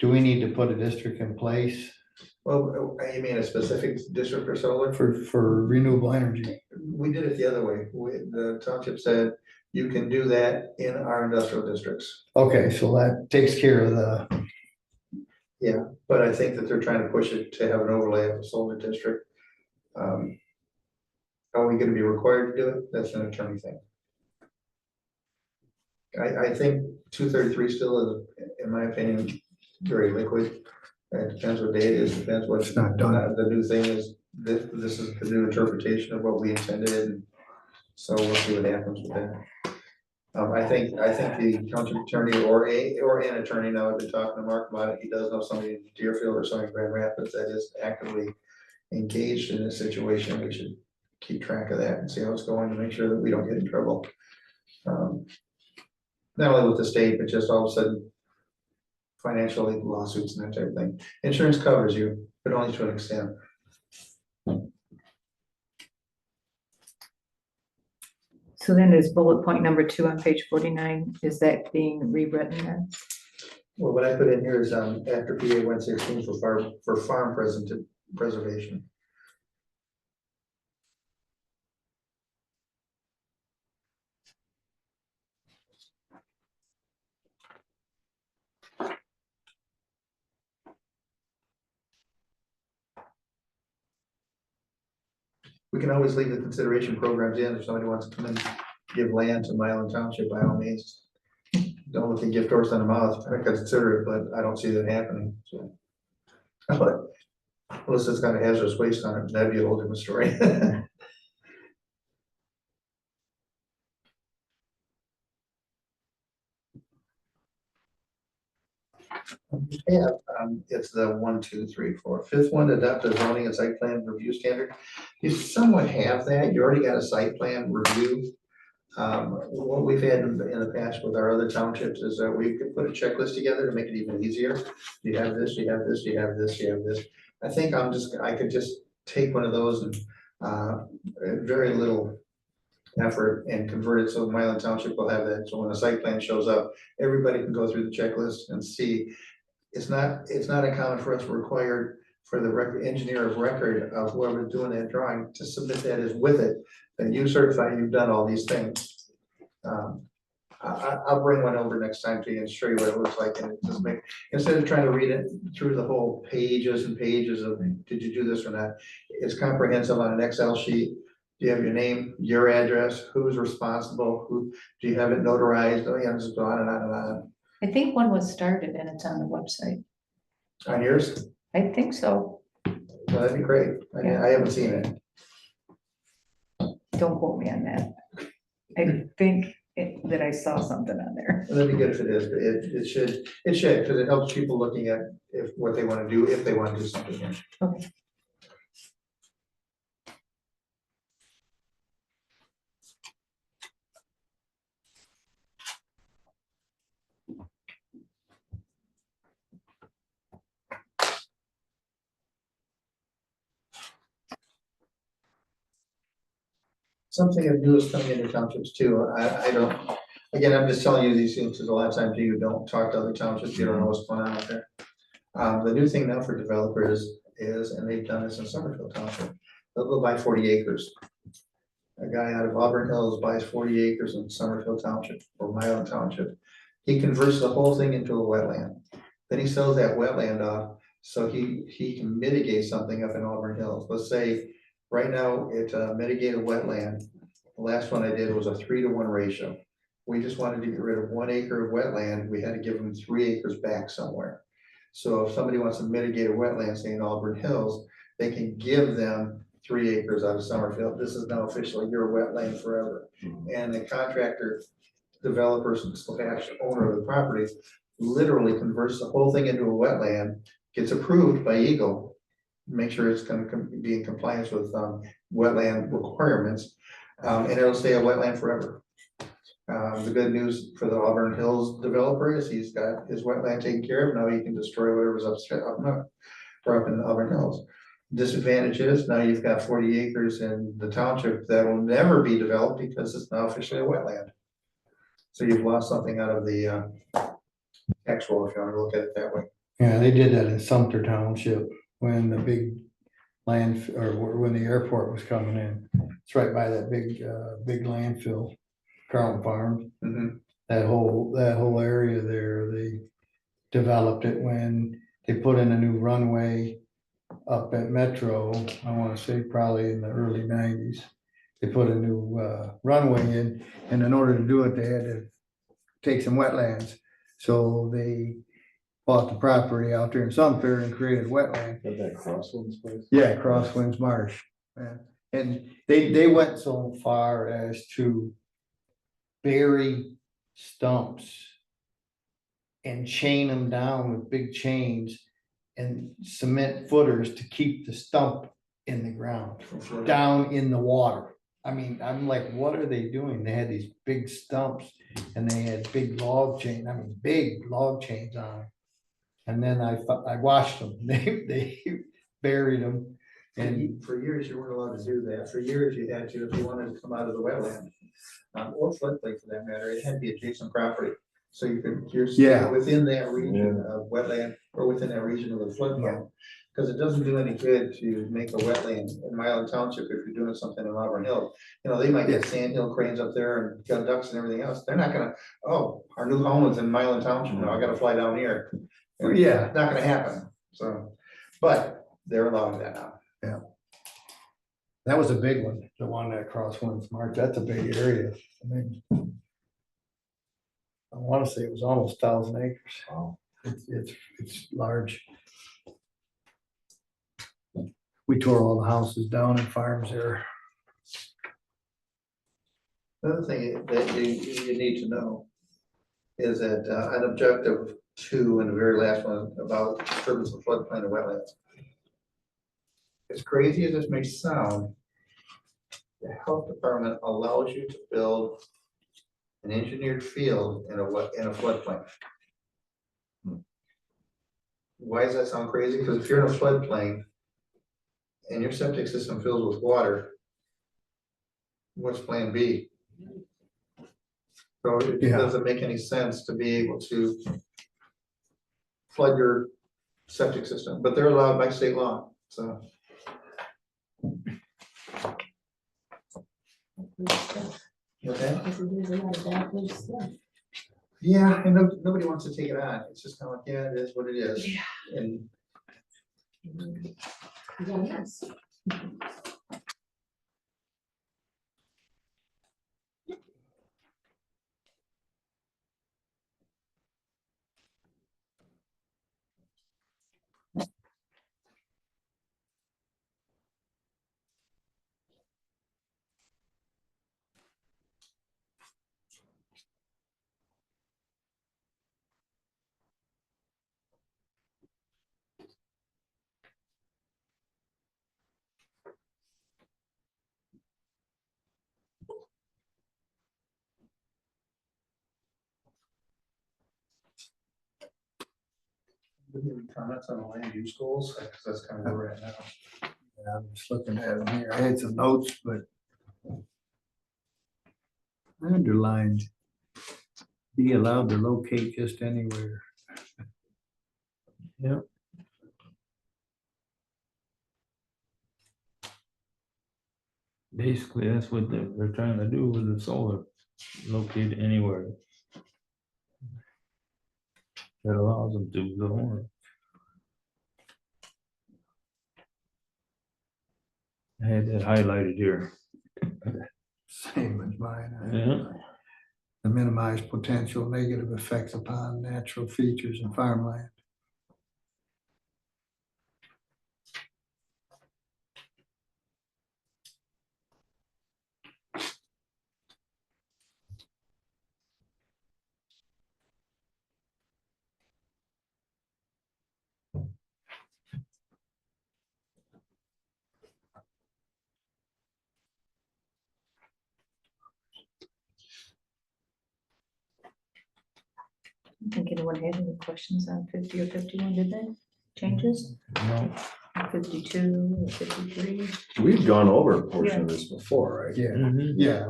D: do we need to put a district in place
F: Well, you mean a specific district for solar?
D: for renewable energy?
F: We did it the other way. The township said you can do that in our industrial districts.
D: Okay, so that takes care of the,
F: Yeah, but I think that they're trying to push it to have an overlay of a solar district. Are we gonna be required to do it? That's an attorney thing. I think 233 still is, in my opinion, very liquid. It depends what day it is, depends what.
D: It's not done.
F: The new thing is, this is the new interpretation of what we intended, and so we'll see what happens with that. I think the township attorney or an attorney, now I've been talking to Mark about it, he does know somebody in Deerfield or somebody in Grand Rapids that is actively engaged in this situation. We should keep track of that and see how it's going to make sure that we don't get in trouble. Not only with the state, but just all of a sudden financial lawsuits and that type of thing. Insurance covers you, but only to an extent.
C: So then is bullet point number 2 on page 49, is that being rewritten then?
F: Well, what I put in here is after PA 116 for farm preservation. We can always leave the consideration programs in if somebody wants to come in, give land to Milan Township, by all means. Don't look a gift horse on the mouth, I consider it, but I don't see that happening, so. But unless it's got a hazardous waste on it, that'd be a whole different story. Yeah, it's the 1, 2, 3, 4, 5th one, to adopt a zoning and site plan review standard. You somewhat have that, you already got a site plan review. What we've had in the past with our other townships is that we could put a checklist together to make it even easier. You have this, you have this, you have this, you have this. I think I could just take one of those and very little effort and convert it so Milan Township will have that. So when the site plan shows up, everybody can go through the checklist and see. It's not uncommon for us required for the engineer of record of whoever's doing that drawing to submit that as with it, that you certify you've done all these things. I'll bring one over next time to you and show you what it looks like, and it just make, instead of trying to read it through the whole pages and pages of, did you do this or not? It's comprehensive on an Excel sheet. Do you have your name, your address, who's responsible, who, do you have it notarized? Oh yeah, just go on and on and on.
C: I think one was started and it's on the website.
F: On yours?
C: I think so.
F: Well, that'd be great. I haven't seen it.
C: Don't quote me on that. I think that I saw something on there.
F: That'd be good if it is, but it should, because it helps people looking at what they want to do, if they want to do something here.
C: Okay.
F: Something new is coming into townships too. I don't, again, I'm just telling you these things because a lot of times you don't talk to other townships, you don't know what's going on out there. The new thing now for developers is, and they've done this in Summerfield Township, they'll go buy 40 acres. A guy out of Auburn Hills buys 40 acres in Summerfield Township or Milan Township. He converts the whole thing into a wetland. Then he sells that wetland off so he can mitigate something up in Auburn Hills. Let's say Right now, it's a mitigated wetland. The last one I did was a 3-to-1 ratio. We just wanted to get rid of 1 acre of wetland. We had to give them 3 acres back somewhere. So if somebody wants to mitigate a wetland, say in Auburn Hills, they can give them 3 acres out of Summerfield. This is now officially your wetland forever. And the contractor, developers, and slash owner of the property literally converts the whole thing into a wetland, gets approved by Eagle, make sure it's gonna be in compliance with wetland requirements, and it'll stay a wetland forever. The good news for the Auburn Hills developer is he's got his wetland taken care of. Now he can destroy whatever's up north or up in Auburn Hills. Disadvantage is now you've got 40 acres in the township that will never be developed because it's now officially a wetland. So you've lost something out of the actual, if you want to look at it that way.
D: Yeah, they did that in Sumter Township when the big or when the airport was coming in. It's right by that big landfill, Carlton Farms.
F: Mhm.
D: That whole area there, they developed it when they put in a new runway up at Metro. I want to say probably in the early 90s. They put a new runway in, and in order to do it, they had to take some wetlands. So they bought the property out there in Sumter and created wetland.
B: Got that Crosswinds place?
D: Yeah, Crosswinds Marsh. Yeah. And they went so far as to bury stumps and chain them down with big chains and cement footers to keep the stump in the ground, down in the water. I mean, I'm like, what are they doing? They had these big stumps and they had big log chains on them. And then I watched them, they buried them. And
F: For years, you weren't allowed to do that. For years, you had to, if you wanted to come out of the wetland, or floodplain for that matter, it had to be adjacent property. So you're
D: Yeah.
F: still within that region of wetland or within that region of the floodplain. Because it doesn't do any good to make a wetland in Milan Township if you're doing something in Auburn Hills. You know, they might get sandhill cranes up there and gun ducks and everything else. They're not gonna, oh, our new home is in Milan Township, now I gotta fly down here.
D: Yeah.
F: It's not gonna happen, so, but they're allowing that now.
D: that was a big one, the one at Crosswinds Marsh. That's a big area. I mean, I want to say it was almost 1,000 acres.
B: Wow.
D: It's large. We tore all the houses down and farms there.
F: Another thing that you need to know is that an objective 2 and the very last one about disturbance of floodplain and wetlands. As crazy as this may sound, the health department allows you to build an engineered field in a floodplain. Why does that sound crazy? Because if you're in a floodplain and your septic system fills with water, what's plan B? So it doesn't make any sense to be able to flood your septic system, but they're allowed by state law, so. Okay. Yeah, and nobody wants to take it on. It's just kind of like, yeah, it is what it is. And
E: Yes.
F: any comments on the land use goals? Because that's kind of where we're at now.
D: Yeah, I'm just looking at them here. I had some notes, but I underlined be allowed to locate just anywhere.
A: Yeah. Basically, that's what they're trying to do with the solar, located anywhere. That allows them to go on. I had that highlighted here.
D: Same as mine.
A: Yeah.
D: To minimize potential negative effects upon natural features and farmland.
C: I think anyone had any questions on 50 or 51, did they? Changes?
A: No,
C: 52 or 53?
B: We've gone over a portion of this before, right?
D: Yeah,
A: mhm.
D: yeah,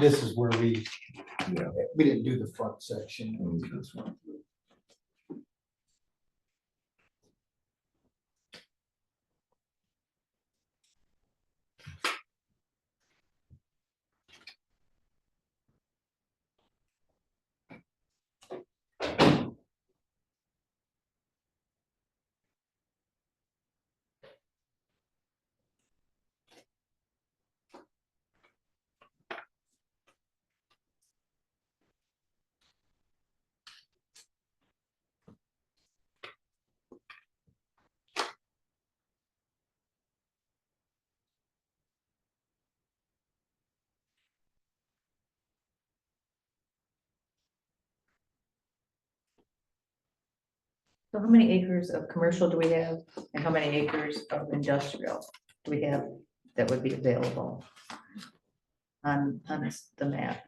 D: this is where
B: Yeah.
D: we didn't do the front section.
B: Mm.
C: So how many acres of commercial do we have, and how many acres of industrial do we have that would be available on the map?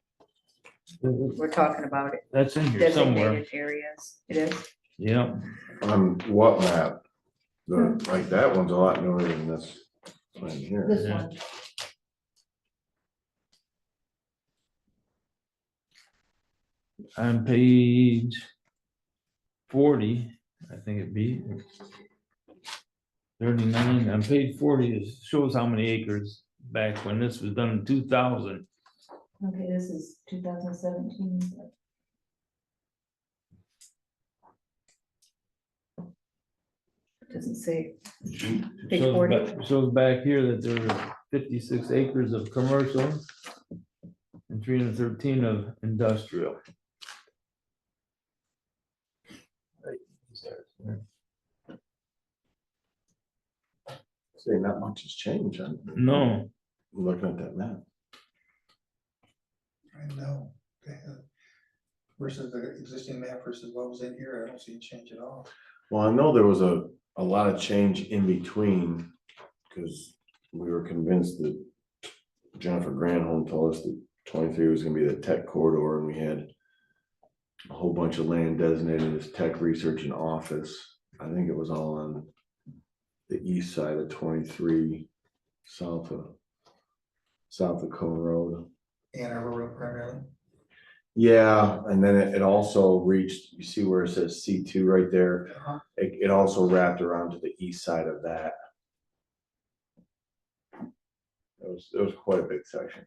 C: We're talking about it,
A: That's in here somewhere.
C: designated areas, it is?
A: Yeah,
B: On what map? Like that one's a lot newer than this one here.
C: This
A: Yeah.
C: one,
A: on page 40, I think it'd be 39, on page 40, it shows how many acres back when this was done in 2000.
C: okay, this is 2017. Doesn't say. Page
A: Shows
C: 40.
A: shows back here that there were 56 acres of commercial and 313 of industrial.
B: Say not much has changed. I'm
A: No,
B: looking at that map.
F: I know. Versus the existing map versus what was in here, I don't see a change at all.
B: Well, I know there was a lot of change in between, because we were convinced that Jennifer Granholm told us that 23 was gonna be the tech corridor, and we had a whole bunch of land designated as tech research and office. I think it was all on the east side of 23, south of Cone Road.
F: Ann Arbor Road primarily.
B: Yeah, and then it also reached, you see where it says C2 right there?
F: Uh-huh.
B: It also wrapped around to the east side of that. It was quite a big section.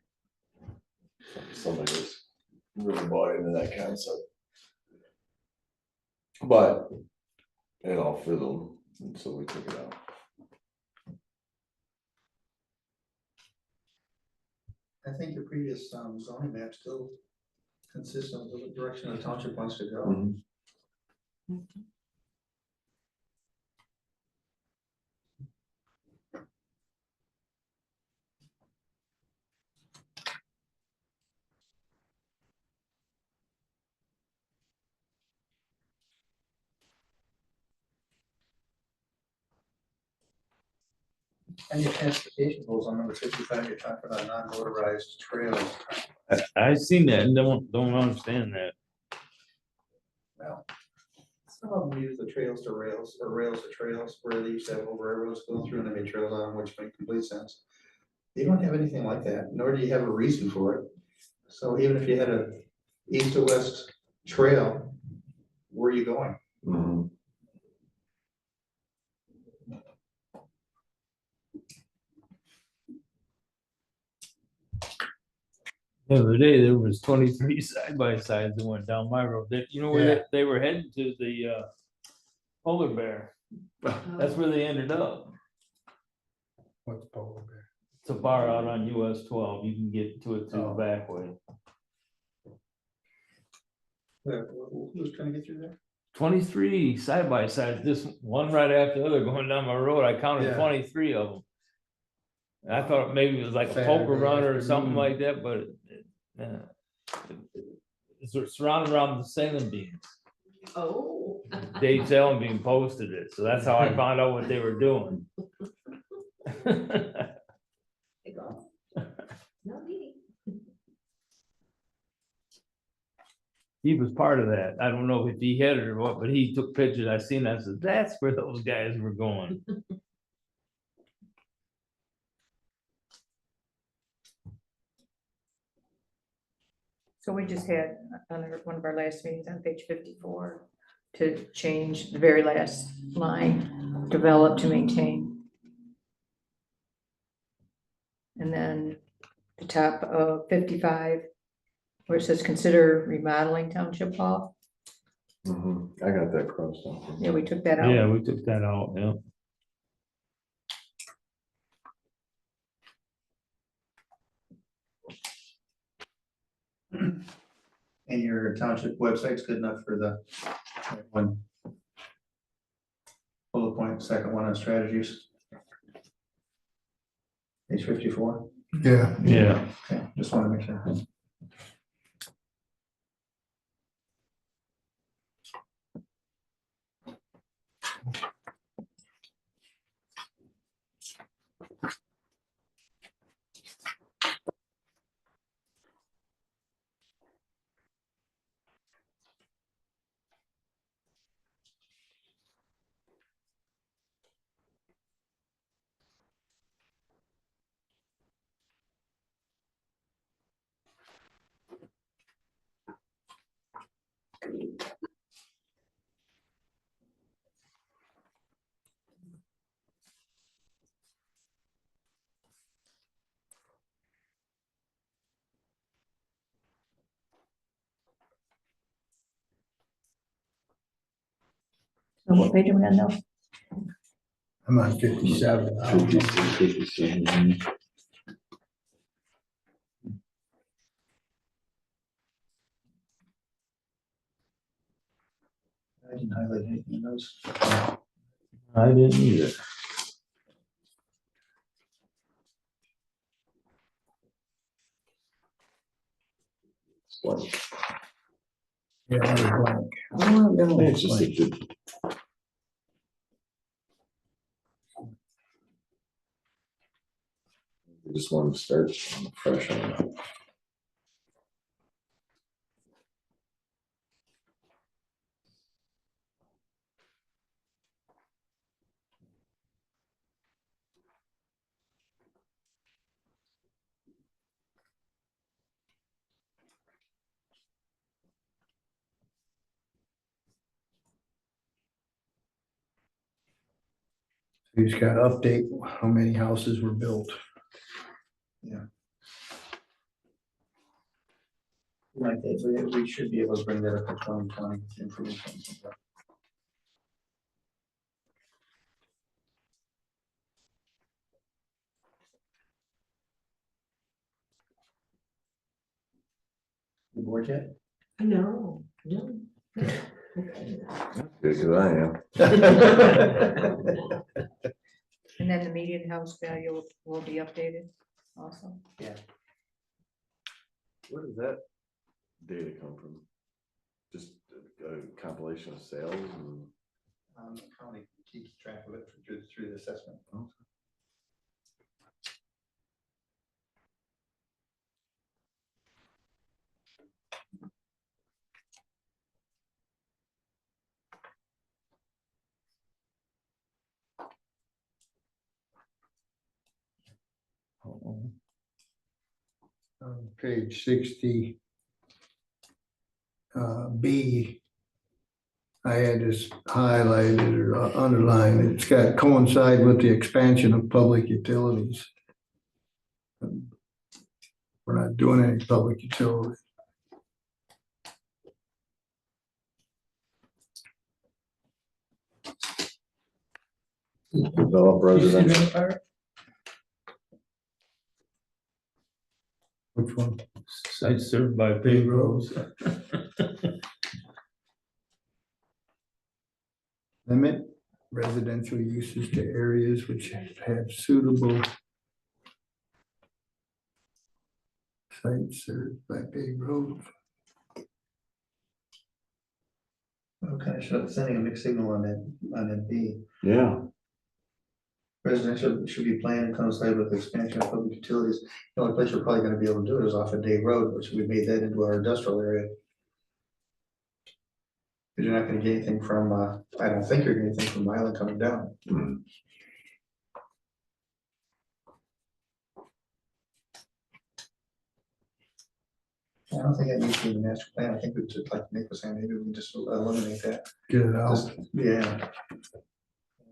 B: Somebody was really bought into that concept. But it all fizzled, and so we took it out.
F: I think the previous zoning map still consistent with the direction the township wants to go.
B: Mhm.
F: And your transportation goals on number 55, you're talking about non-motorized trails.
A: I seen that and don't understand that.
F: Well, some of them use the trails to rails or rails to trails where they used to have old railroads going through and they made trails on them, which make complete sense. You don't have anything like that, nor do you have a reason for it. So even if you had a east to west trail, where are you going?
B: Mhm.
A: The other day, there was 23 side by sides that went down my road. You know where
D: Yeah.
A: they were heading to the polar bear. That's where they ended up.
D: What's polar bear?
A: It's a bar out on US 12. You can get to it through the
F: Oh.
A: back way.
F: Who's trying to get through there?
A: 23 side by side, this one right after the other going down my road. I counted
D: Yeah.
A: 23 of them. And I thought maybe it was like a
D: Saturday
A: poker run or something
D: afternoon.
A: like that, but it's surrounded around the sailing beans.
E: Oh.
A: Dave Sailing Bean posted it, so that's how I found out what they were doing.
E: No need.
A: He was part of that. I don't know if he hit it or what, but he took pictures. I seen that. I said, that's where those guys were going.
C: So we just had on one of our last meetings on page 54 to change the very last line, develop to maintain. And then the top of 55, where it says consider remodeling Township Hall.
B: I got that crossed off.
C: Yeah, we took that out.
A: Yeah, we took that out, yeah.
F: And your township website's good enough for the one. Bullet point, second one on strategies. Page 54.
D: Yeah.
A: Yeah.
F: Okay, just want to make sure.
C: So what page are we on now?
D: I'm on 57. I don't know.
B: 57.
F: I didn't highlight anything in those.
A: I didn't either.
B: Blank.
D: Yeah, it's blank.
B: It's just a good. We just want to start fresh on that.
D: We just got to update how many houses were built.
F: Like, we should be able to bring that up to 2020 information. You bored yet?
E: No, no.
B: Good, because I am.
C: And then the median house value will be updated also.
B: Where does that data come from? Just a compilation of sales and.
F: The county keeps track of it through the assessment.
D: On page 60. B. I had this highlighted or underlined. It's got coincide with the expansion of public utilities. We're not doing any public utilities.
B: Develop residential.
D: Which one?
A: Sites served by paved roads.
D: Limit residential uses to areas which have suitable sites served by paved roads.
F: Okay, I should have sending a mixed signal on that B.
B: Yeah.
F: Residential should be planned and coincide with the expansion of public utilities. The only place we're probably gonna be able to do it is off of Dave Road, which we made that into our industrial area. Because you're not gonna get anything from, I don't think you're getting anything from Milan coming down. I don't think that needs to be in the master plan. I think we just, like Nick was saying, maybe we can just eliminate that.
D: Get it out.
F: Just- Yeah.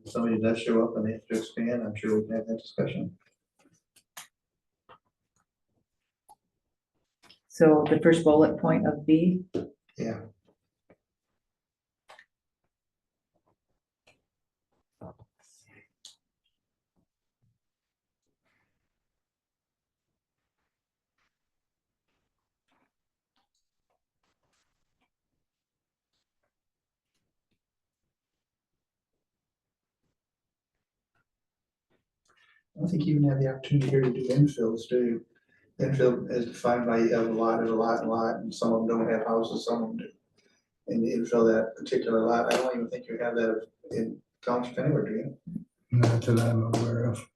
F: If somebody does show up and they have to expand, I'm sure we can have that discussion.
C: So the first bullet point of B,
F: Yeah. I don't think you even have the opportunity here to do infills, do you? Infill is defined by a lot, and some of them don't have houses, some of them do. And you infill that particular lot, I don't even think you have that in Township anywhere, do you?
D: Not that I'm aware of.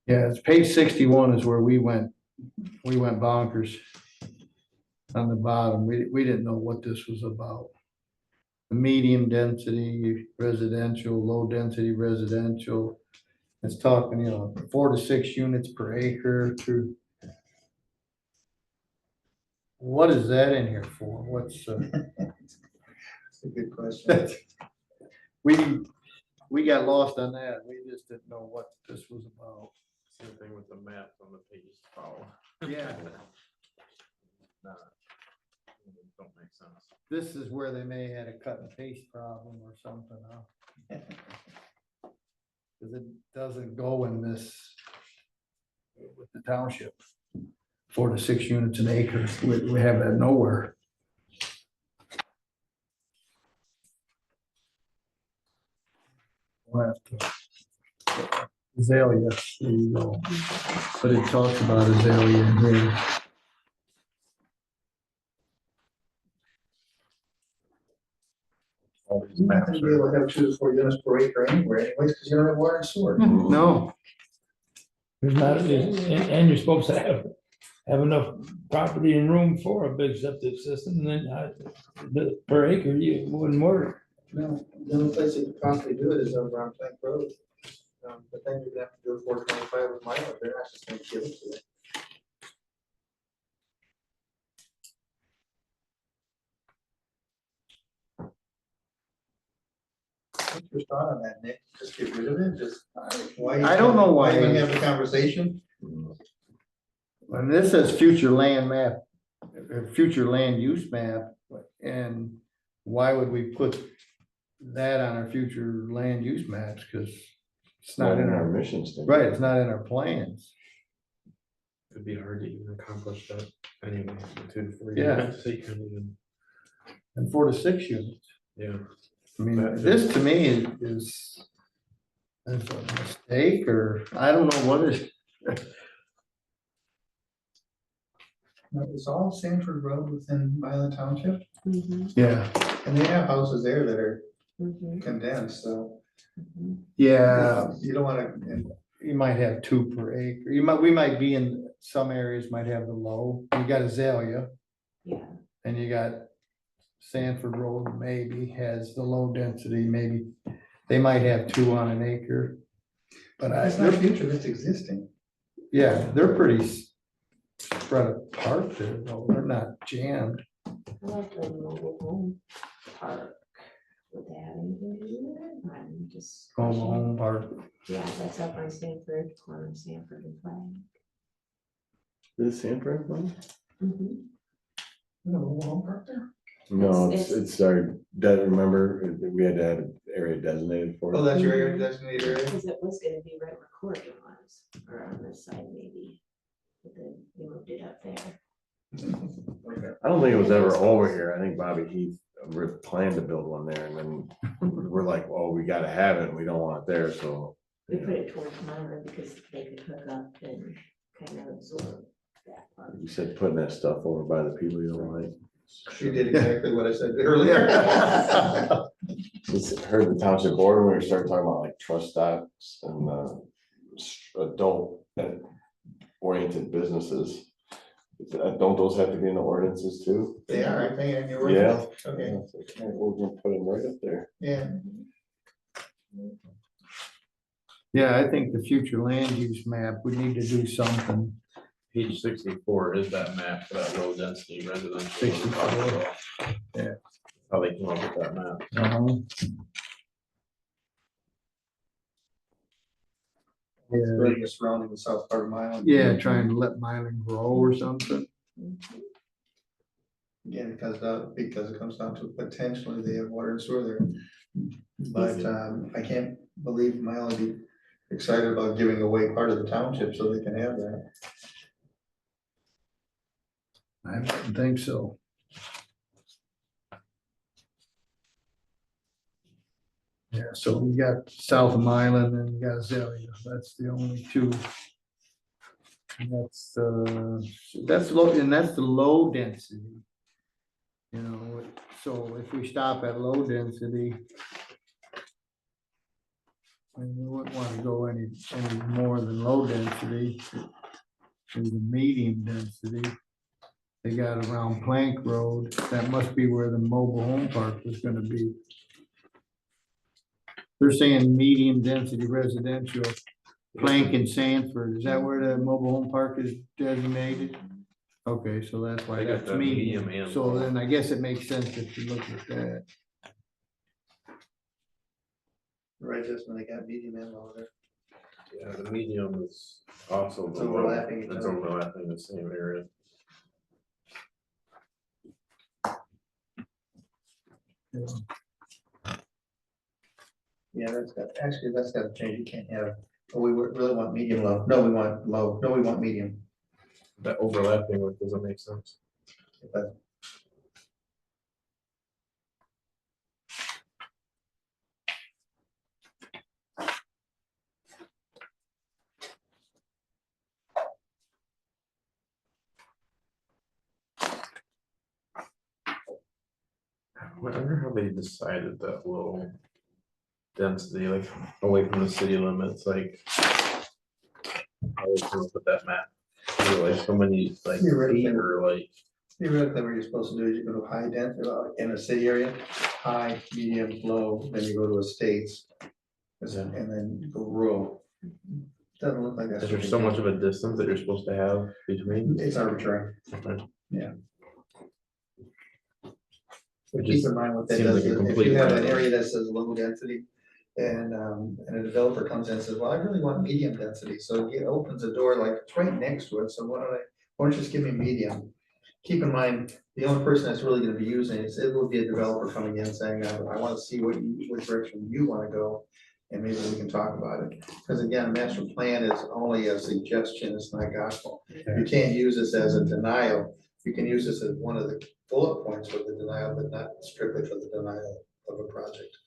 D: Yeah, it's page 61 is where we went bonkers. On the bottom, we didn't know what this was about. The medium density residential, low density residential. It's talking, 4 to 6 units per acre through. What is that in here for? What's,
F: That's a good question.
D: we got lost on that. We just didn't know what this was about.
G: Same thing with the maps on the pages to follow.
D: Yeah.
G: Nah, don't make sense.
D: This is where they may had a cut and paste problem or something, huh? Cause it doesn't go in this with the township. 4 to 6 units an acre. We have that nowhere. We'll have to- Azalea, there you go. But it talks about azalea in here.
G: All these
F: You're not
G: maps
F: gonna be able
G: are,
F: to have 2 to 4 units per acre anywhere anyways, because you don't have water and sewer.
D: No,
A: There's not, and you're supposed to have enough property and room for a big septic system, and then per acre, you wouldn't work.
F: No, the only place you could possibly do it is over on Plank Road. But then you'd have to do a 425 with Milan, they're not just gonna give it to you. What's your thought on that, Nick? Just get rid of it, just. Why?
D: I don't know why.
F: Even have the conversation?
D: and this says future land map, future land use map, and why would we put that on our future land use maps? Cause it's not in our,
B: mission statement.
D: right, it's not in our plans.
G: it'd be hard to even accomplish that anyway, in 2 to 4
D: Yeah.
G: years, so you can even,
D: And 4 to 6 units.
G: yeah.
D: I mean, this to me is a mistake, or I don't know what is.
F: No, it's all Sanford Road within Milan Township,
D: Yeah,
F: and they have houses there that are
E: Mhm.
F: condensed, so.
D: yeah,
F: You don't wanna,
D: you might have 2 per acre. We might be in some areas might have the low. You got Azalea
E: Yeah,
D: and you got Sanford Road maybe has the low density, maybe they might have 2 on an acre. But
F: it's not future, it's existing.
D: yeah, they're pretty spread apart there, though. They're not jammed.
E: I like the mobile home park. Would that have anything to do with it? I'm just.
D: Home park.
E: Yeah, that's up on Sanford, corner of Sanford and Flag.
B: Is it Sanford one?
E: Mhm.
B: No,
E: It's-
B: it's our, remember, we had to have an area designated for
F: Oh,
B: it.
F: that's your area, designated area?
E: Because it was gonna be right where Corey was, or on this side maybe. But then we moved it up there.
B: I don't think it was ever over here. I think Bobby Heath planned to build one there and then we're like, well, we gotta have it and we don't want it there, so.
E: We put it towards Milan because they could hook up and kind of absorb that part.
B: You said putting that stuff over by the people you don't like.
F: She did exactly what I said earlier.
B: Just heard the township board when we started talking about like trust stocks and adult oriented businesses. Don't those have to be in the ordinances too?
F: They are, I think, and you're.
B: Yeah.
F: Okay,
B: We're gonna put them right up there.
F: yeah.
D: Yeah, I think the future land use map, we need to do something.
G: Page 64 is that map for that low density residential.
D: 64. Yeah.
G: How they came up with that map.
D: Yeah,
F: Really surrounding the south part of Milan.
D: yeah, trying to let Milan grow or something.
F: Again, because it comes down to potentially they have water and sewer there. But I can't believe Milan would be excited about giving away part of the township so they can have that.
D: I don't think so. Yeah, so we got south of Milan and we got Azalea, that's the only two. And that's low, and that's the low density. You know, so if we stop at low density. And we wouldn't want to go any more than low density. To the medium density. They got around Plank Road, that must be where the mobile home park was gonna be. They're saying medium density residential, Plank and Sanford, is that where the mobile home park is designated? Okay, so that's why
G: They got
D: that's
G: that medium
D: medium,
G: and
D: so
G: low.
D: then I guess it makes sense if you look at that.
F: Right, just when they got medium and low there.
G: Yeah, the medium is also
F: It's
G: the low.
F: overlapping each
G: It's
F: other.
G: overlapping the same area.
F: Yeah, that's got to change. You can't have, oh, we really want medium low. No, we want low. No, we want medium.
G: That overlapping with doesn't make sense.
F: But
G: I wonder how they decided that low density, like away from the city limits, like. How they come up with that map? Like so many, like
F: Theoretically.
G: feet or like.
F: theoretically, what you're supposed to do is you go to high density, in a city area, high, medium, low, then you go to estates. And then you go rural. Doesn't look like that's.
G: Is there so much of a distance that you're supposed to have between?
F: It's arbitrary.
G: Okay.
F: But
G: It
F: keep
G: just
F: in mind what that
G: seems
F: does,
G: like a
F: is if
G: complete
F: you have an
G: random.
F: area that says low density. And a developer comes in and says, well, I really want medium density, so it opens a door, like, it's right next to it, so why don't you just give me medium? Keep in mind, the only person that's really gonna be using it will be a developer coming in saying, I wanna see what direction you wanna go. And maybe we can talk about it, because again, master plan is only a suggestion, it's not gospel. You can't use this as a denial, you can use this as one of the bullet points for the denial, but not strictly for the denial of a project.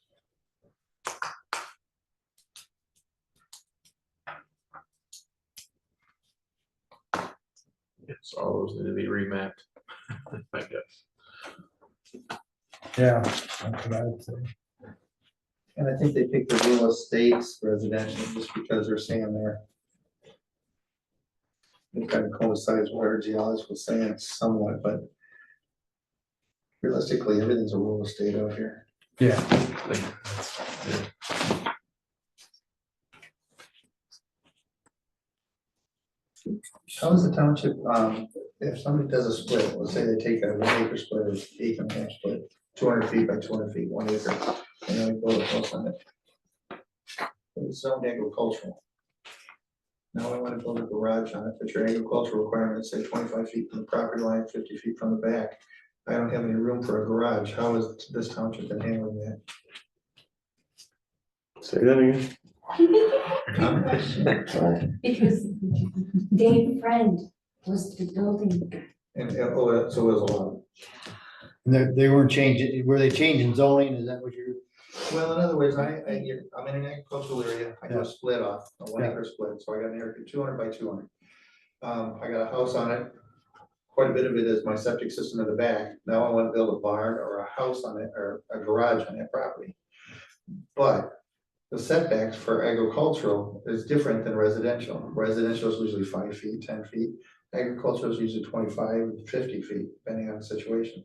G: Yes, all those need to be remapped, I guess.
D: Yeah. That's what I would say.
F: And I think they picked the real estates residential just because they're saying there. It kind of coincides with what our geologist was saying somewhat, but realistically, everything's a real estate out here.
D: Yeah,
F: How is the township, if somebody does a split, let's say they take a 1 acre split, or acre and a half split, 200 feet by 200 feet, 1 acre, and then we build a house on it. It's zoned agricultural. Now I want to build a garage on it, but your agricultural requirements say 25 feet from the property line, 50 feet from the back. I don't have any room for a garage. How is this township been handling that?
G: Say that again.
E: Good question. Because Dave Friend was the building.
F: And, oh, so it was a lot.
D: They weren't changing, were they changing zoning? Is that what you're?
F: Well, in other words, I'm in an agricultural area. I do
D: Yeah.
F: a split off, a 1 acre split. So I got an area 200 by 200. I got a house on it. Quite a bit of it is my septic system in the back. Now I want to build a barn or a house on it or a garage on that property. But the setbacks for agricultural is different than residential. Residential is usually 5 feet, 10 feet. Agricultural is usually 25 to 50 feet, depending on the situation.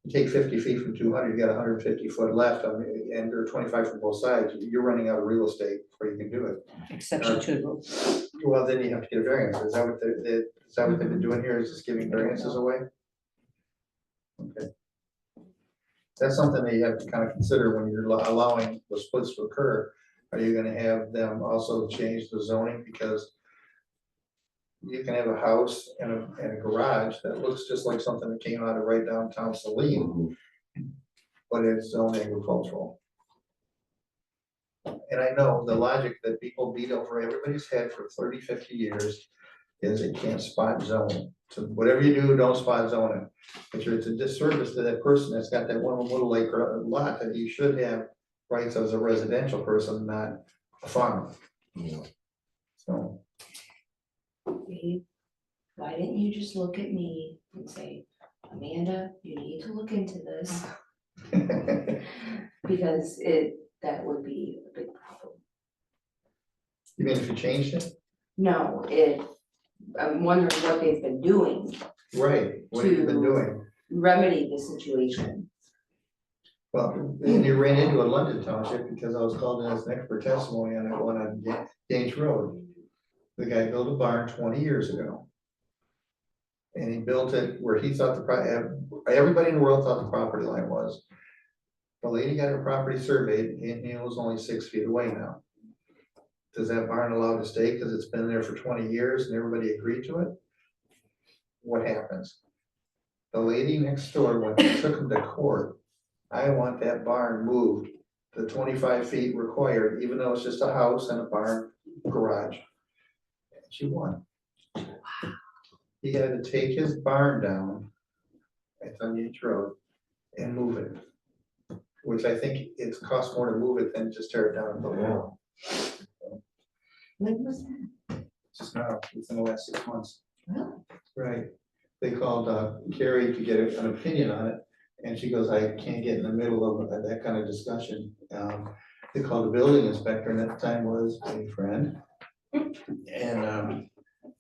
F: You take 50 feet from 200, you got 150 foot left, and you're 25 from both sides. You're running out of real estate before you can do it.
C: Exception to.
F: Well, then you have to get a variance. Is that what they've been doing here? Is just giving variances away? Okay. That's something that you have to kind of consider when you're allowing the splits to occur. Are you gonna have them also change the zoning? Because you can have a house and a garage that looks just like something that came out of right downtown Saline, but it's zoned agricultural. And I know the logic that people beat over everybody's head for 30, 50 years is it can't spot zone. So whatever you do, don't spot zone it. But it's a disservice to that person that's got that one little acre lot that you should have rights as a residential person, not a farmer. So.
E: Dave, why didn't you just look at me and say, Amanda, you need to look into this? Because that would be a big problem.
F: You mean if you changed it?
E: No, I'm wondering what they've been doing,
F: Right, what have you been doing?
E: remedy the situation.
F: Well, and you ran into a London Township because I was called in as an expert testimony on that one on Gaines Road. The guy built a barn 20 years ago. And he built it where he thought everybody in the world thought the property line was. The lady got her property surveyed and it was only 6 feet away now. Does that barn allow to stay because it's been there for 20 years and everybody agreed to it? What happens? The lady next door took him to court. I want that barn moved to 25 feet required, even though it's just a house and a barn garage. And she won. He had to take his barn down at Onion Road and move it, which I think it costs more to move it than just tear it down and build it out.
E: When was that?
F: Just now, within the last 6 months.
E: Really?
F: Right. They called Carrie to get an opinion on it, and she goes, I can't get in the middle of that kind of discussion. They called the building inspector, and at the time was a friend. And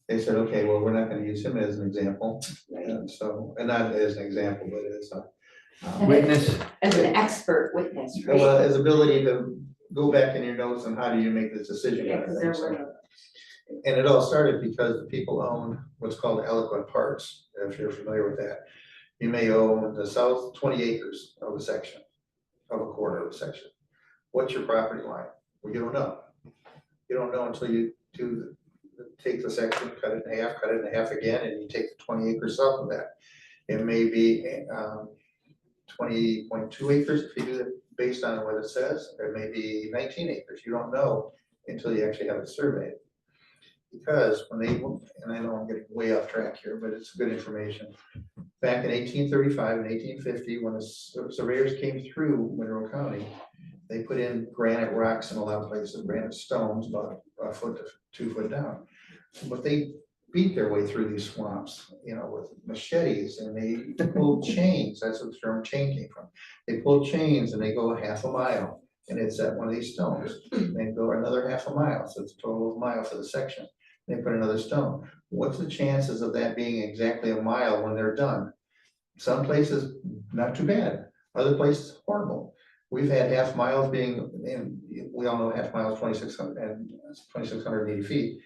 F: they said, okay, well, we're not gonna use him as an example. And so, and not as an example, but as a
D: Witness.
E: As an expert witness, right?
F: well, his ability to go back in your notes on how do you make this decision.
E: Yeah,
F: kind of
E: 'cause
F: thing.
E: there
F: So-
E: were.
F: And it all started because the people own what's called eloquent parts, if you're familiar with that. You may own the south 20 acres of a section, of a quarter of a section. What's your property line? Well, you don't know. You don't know until you take the section, cut it in half again, and you take the 20 acres south of that. It may be 20.2 acres if you do it based on what it says, or it may be 19 acres. You don't know until you actually have it surveyed. Because when they, and I know I'm getting way off track here, but it's good information. Back in 1835 and 1850, when the surveyors came through Monroe County, they put in granite rocks in a lot of places, granite stones about a foot to 2 foot down. But they beat their way through these swamps, with machetes, and they pulled chains. That's what the term chain came from. They pull chains and they go half a mile, and it's at one of these stones. They go another half a mile, so it's a total of a mile for the section. They put another stone. What's the chances of that being exactly a mile when they're done? Some places, not too bad. Other places, horrible. We've had half miles being, and we all know half miles, 2,600 and 2,680 feet.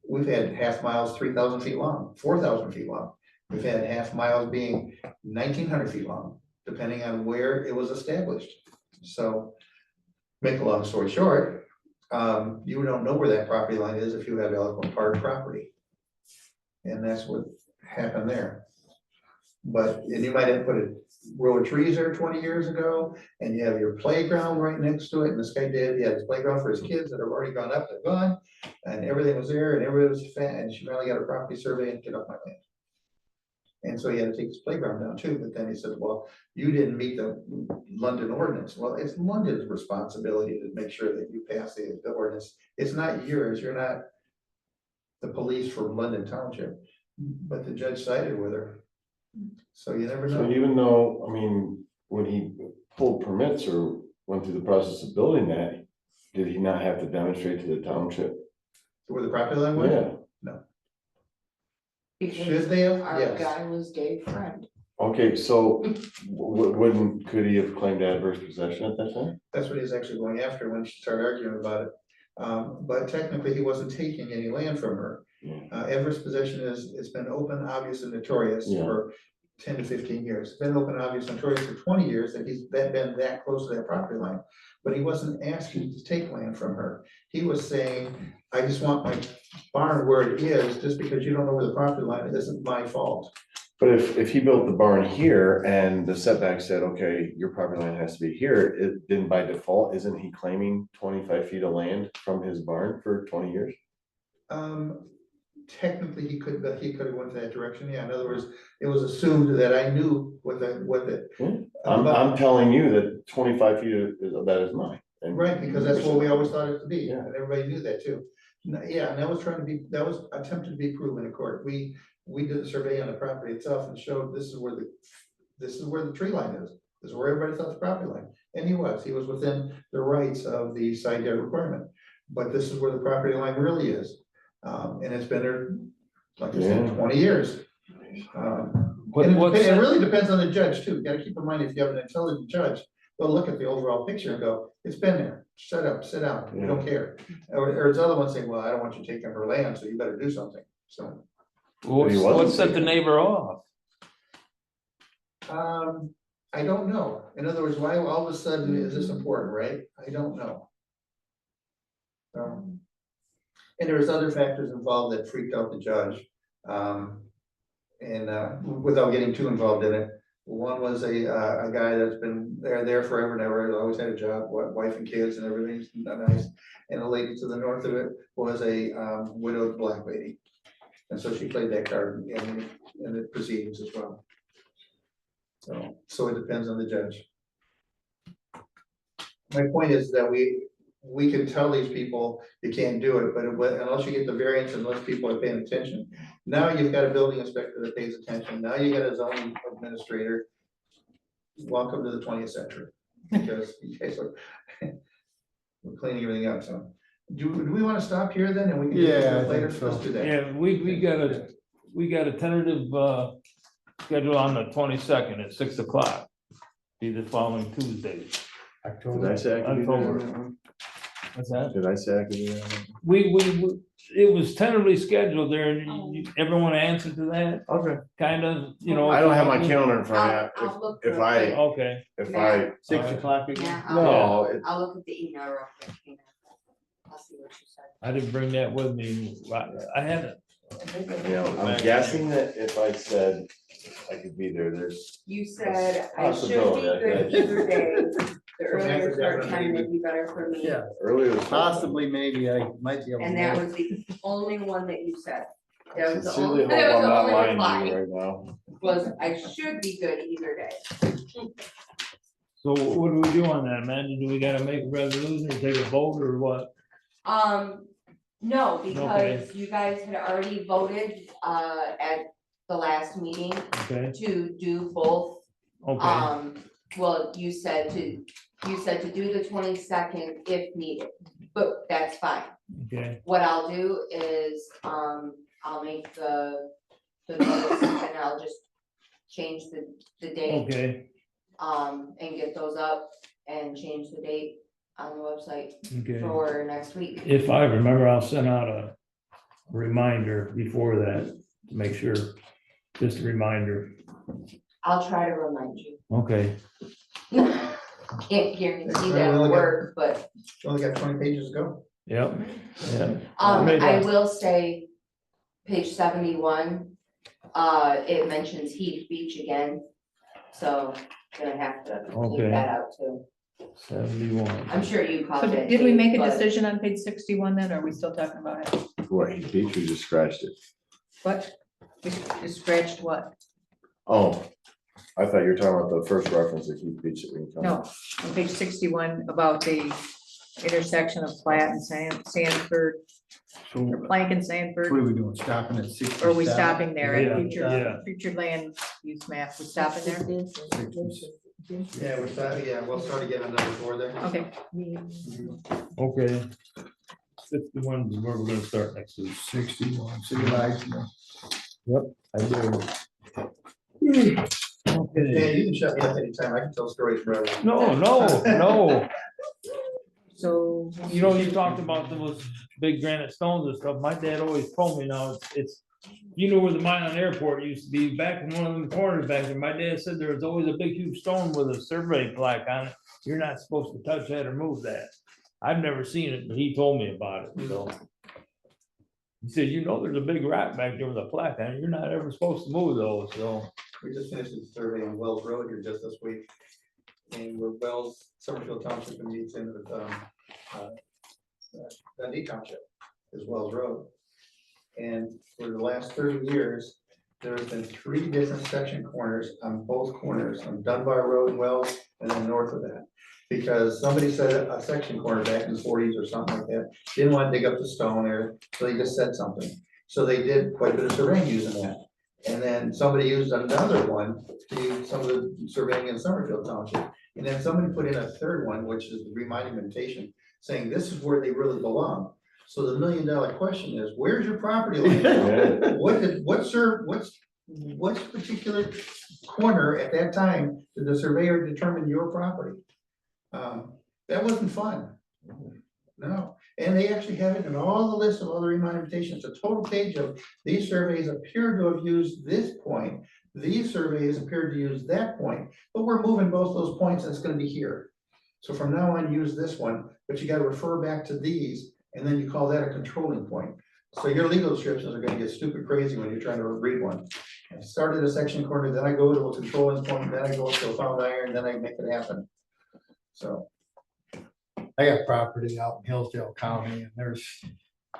F: We've had half miles, 3,000 feet long, 4,000 feet long. We've had half miles being 1,900 feet long, depending on where it was established. So, make a long story short, You don't know where that property line is if you have Eloquent Park property. And that's what happened there. But, and you might have put a row of trees there 20 years ago, and you have your playground right next to it, and this guy did, he had his playground for his kids that have already gone up, they're gone, and everything was there, and everybody was fat, and she finally got a property survey and get off my land. And so he had to take his playground down too, but then he said, well, you didn't meet the London ordinance. Well, it's London's responsibility to make sure that you pass the ordinance. It's not yours, you're not the police from London Township, but the judge sided with her. So you never
B: So
F: know.
B: even though, I mean, when he pulled permits or went through the process of building that, did he not have to demonstrate to the township?
F: Where the property line went?
B: Yeah,
F: Should
E: Because
F: they have?
E: our
F: Yes.
E: guy was Dave Friend.
B: okay, so could he have claimed adverse possession at that time?
F: That's what he's actually going after when she started arguing about it. But technically, he wasn't taking any land from her. Adverse possession it's been open, obvious, and notorious
B: Yeah.
F: for 10 to 15 years. It's been open, obvious, and notorious for 20 years that he's been that close to that property line. But he wasn't asking to take land from her. He was saying, I just want my barn where it is, just because you don't know where the property line is, isn't my fault.
B: But if he built the barn here and the setback said, okay, your property line has to be here, then by default, isn't he claiming 25 feet of land from his barn for 20 years?
F: Technically, he could have went that direction. Yeah, in other words, it was assumed that I knew what the.
B: I'm telling you that 25 feet of that is mine. And
F: Right, because that's what we always thought it to be,
B: Yeah.
F: and everybody knew that too. Yeah, and that was attempted to be proven in court. We did the survey on the property itself and showed this is where the tree line is. This is where everybody thought the property line, and he was within the rights of the side yard requirement. But this is where the property line really is, and it's been there, like I said,
B: Yeah.
F: 20 years.
A: What-
F: And it
A: what's
F: it
A: that-
F: really depends on the judge too. You gotta keep in mind, if you have an intelligent judge, they'll look at the overall picture and go, it's been there, shut up, sit down, we don't care. Or it's other ones saying, well, I don't want you taking her land, so you better do something, so.
A: What set the neighbor off?
F: I don't know. In other words, why all of a sudden is this important, right? I don't know. And there was other factors involved that freaked out the judge. Without getting too involved in it, one was a guy that's been there forever and ever, always had a job, wife and kids and everything's nice. And the lady to the north of it was a widowed black lady. And so she played that card in the proceedings as well. So it depends on the judge. My point is that we can tell these people you can't do it, but unless you get the variance, unless people are paying attention. Now you've got a building inspector that pays attention. Now you got a zoning administrator. Welcome to the 20th century, because you guys are we're cleaning everything up. So do we want to stop here then, and we can
D: Yeah,
F: do
D: I
F: it later?
D: think so.
F: Let's do that.
A: Yeah, we got a tentative schedule on the 22nd at 6 o'clock. Be the following Tuesday.
B: Did I say I could do
A: October.
B: that?
A: What's that?
B: Did I say I could do that?
A: It was tentatively scheduled there, and everyone answered to that,
B: Okay.
A: kind of, you know.
B: I don't have my calendar in front
E: I'll
B: of
E: look
B: me.
E: real quick.
A: Okay,
B: If I,
D: 6 o'clock again?
E: Yeah,
B: no,
E: I'll look at the email real quick. Hang on. I'll see what you said.
A: I didn't bring that with me. I had it.
B: I'm guessing that if I said I could be there, there's.
E: You said I should be
B: Possibility,
E: good
B: yeah.
E: either day. The earlier
F: after
E: start
F: that,
E: time
F: maybe.
E: would be better for me.
D: Yeah,
B: Earlier.
D: possibly, maybe I might be able to.
E: And that was the only one that you said. That was the
B: Sincerely
E: only,
B: hope
E: that was
B: I'm
E: the
B: not
E: only
B: lying to
E: reply,
B: you right now.
E: was I should be good either day.
A: So what do we do on that, Amanda? Do we gotta make a resolution or take a vote or what?
E: No,
A: Okay.
E: because you guys had already voted, at the last meeting
A: Okay,
E: to do both.
A: okay,
E: Well, you said to do the 22nd if needed, but that's fine.
A: okay,
E: What I'll do is, I'll make the notice and I'll just change the date,
A: okay,
E: and get those up and change the date on the website
A: okay.
E: for next week.
A: If I remember, I'll send out a reminder before that to make sure, just a reminder.
E: I'll try to remind you.
A: Okay,
E: Can't guarantee that will work, but
F: You only got 20 pages to go.
A: Yep, yeah. Made
E: I
A: a-
E: will say, page 71, it mentions Heath Beach again. So gonna have to
A: Okay.
E: take that out too.
A: 71.
E: I'm sure you caught
C: So
E: it.
C: did we make a
E: but-
C: decision on page 61 then, or are we still talking about it?
B: What, he beat you, just scratched it.
C: What? We just scratched what?
B: Oh, I thought you were talking about the first reference that Keith Beach that we can come.
C: No, on page 61 about the intersection of Platt and Sanford, or
D: So
C: Plank and
D: what
C: Sanford.
D: are we doing, stopping at 67?
C: Or are we stopping there
A: Yeah,
C: at future,
A: yeah.
C: future land use map? We stopping there?
F: Yeah, we'll start again on number 4 there.
C: Okay.
A: Okay. 61 is where we're gonna start next week.
D: 61, city lights.
A: I do.
F: Yeah,
A: Okay.
F: you can shut me up anytime, I can tell stories forever.
A: No.
C: So.
A: You know, you talked about those big granite stones and stuff. My dad always told me now, it's, you know where the Milan Airport used to be, back in one of them corners back there. My dad said there was always a big huge stone with a survey plaque on it. You're not supposed to touch that or move that. I've never seen it, but he told me about it, so. He said, you know, there's a big rock back there with a plaque on it. You're not ever supposed to move those, so.
F: We just finished the survey on Wells Road here just this week. And we're Wells, Summerfield Township and meets in with, Dundee Township is Wells Road. And for the last 30 years, there's been 3 different section corners on both corners, on Dunbar Road in Wells and then north of that. Because somebody said a section corner back in the 40s or something like that, didn't want to dig up the stone area, so they just said something. So they did quite a bit of surveying using that. And then somebody used another one to do some of the surveying in Summerfield Township. And then somebody put in a third one, which is the remonumentation, saying this is where they really belong. So the $1 million question is, where's your property line?
B: Yeah.
F: What's particular corner at that time did the surveyor determine your property? That wasn't fun. No, and they actually have it in all the lists of all the remonumentations, a total page of these surveys appear to have used this point. These surveys appear to use that point, but we're moving both those points and it's gonna be here. So from now on, use this one, but you gotta refer back to these, and then you call that a controlling point. So your legal descriptions are gonna get stupid crazy when you're trying to read one. I started a section corner, then I go to a controlling point, then I go to a found iron, then I make it happen. So.
D: I got property out in Hillsdale County and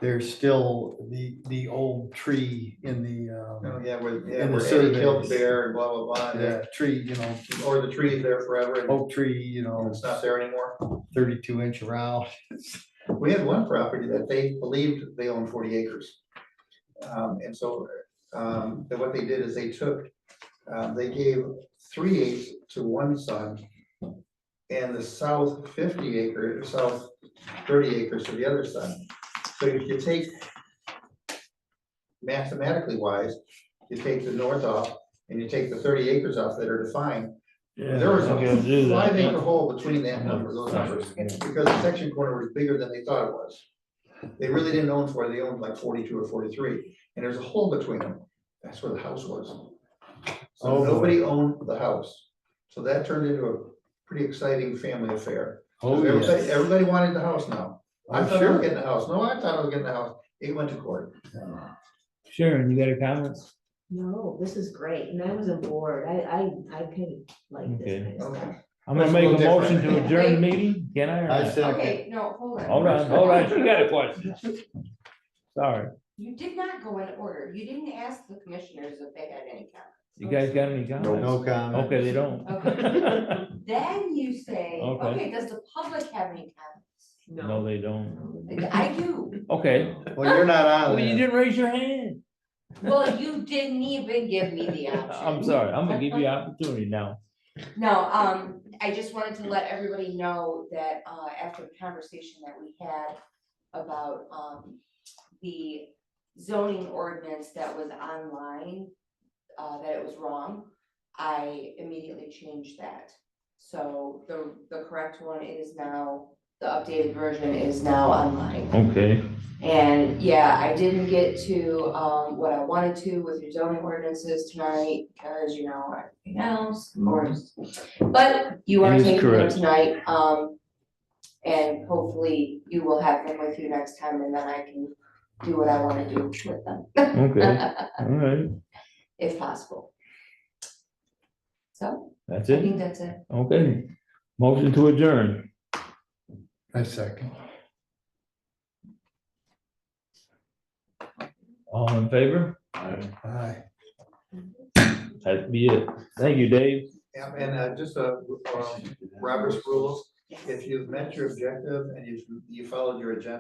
D: there's still the old tree in the,
F: Oh, yeah, where
D: In the
F: Eddie killed the
D: surveys.
F: bear and blah, blah, blah. and
D: that tree, you know,
F: Or the tree is there forever and
D: oak tree, you know,
F: it's not there anymore.
D: 32-inch around.
F: We had one property that they believed they owned 40 acres. And so, then what they did is they took, they gave 3/8 to one son. And the south 50 acres, south 30 acres to the other son. So if you take, mathematically wise, you take the north off and you take the 30 acres off that are defined.
A: Yeah,
F: There was
A: I'm
F: a
A: gonna do that.
F: 5 acre hole between that number, those numbers, because the section corner was bigger than they thought it was. They really didn't own 40, they owned like 42 or 43, and there's a hole between them. That's where the house was. So
D: Oh, boy.
F: nobody owned the house. So that turned into a pretty exciting family affair.
D: Oh,
F: Everybody wanted the house now. I
D: I'm
F: thought I was
D: sure.
F: getting the house. No, I thought I was getting the house. It went to court.
A: Sharon, you got a comment?
H: No, this is great, and I wasn't bored, I kind of like
A: Okay.
H: this. kind of
F: Okay.
H: stuff.
A: I'm gonna
F: That's a
A: make a
F: little
A: motion to
F: different.
A: adjourn the meeting. Can I? or
D: I
A: not?
D: said-
E: Okay, no, hold on.
A: Hold on, she got a question. Sorry,
E: You did not go in order. You didn't ask the commissioners if they had any comments.
A: you guys got any comments?
D: No comment.
A: Okay, they don't.
E: Okay. Then you say,
A: Okay.
E: okay, does the public have any comments?
A: No, they don't.
E: I do.
A: Okay,
D: Well, you're not on
A: well, you
D: there.
A: didn't raise your hand.
E: Well, you didn't even give me the option.
A: I'm sorry, I'm gonna give you opportunity now.
E: No, I just wanted to let everybody know that, after the conversation that we had about, the zoning ordinance that was online, that it was wrong, I immediately changed that. So the correct one is now, the updated version is now online.
A: Okay.
E: And yeah, I didn't get to, what I wanted to with your zoning ordinances tonight, because you know, everything else, of course. But you are
A: It is
E: taking them
A: correct.
E: tonight, And hopefully you will have them with you next time and then I can do what I wanna do with them.
A: Okay. All right,
E: If possible. So,
A: that's
E: I
A: it.
E: think that's it.
A: Okay. Motion to adjourn.
D: I second.
A: All in favor?
D: Aye.
A: That'd be it. Thank you, Dave.
F: Yeah, and just Robert's rules, if you've met your objective and you followed your agenda.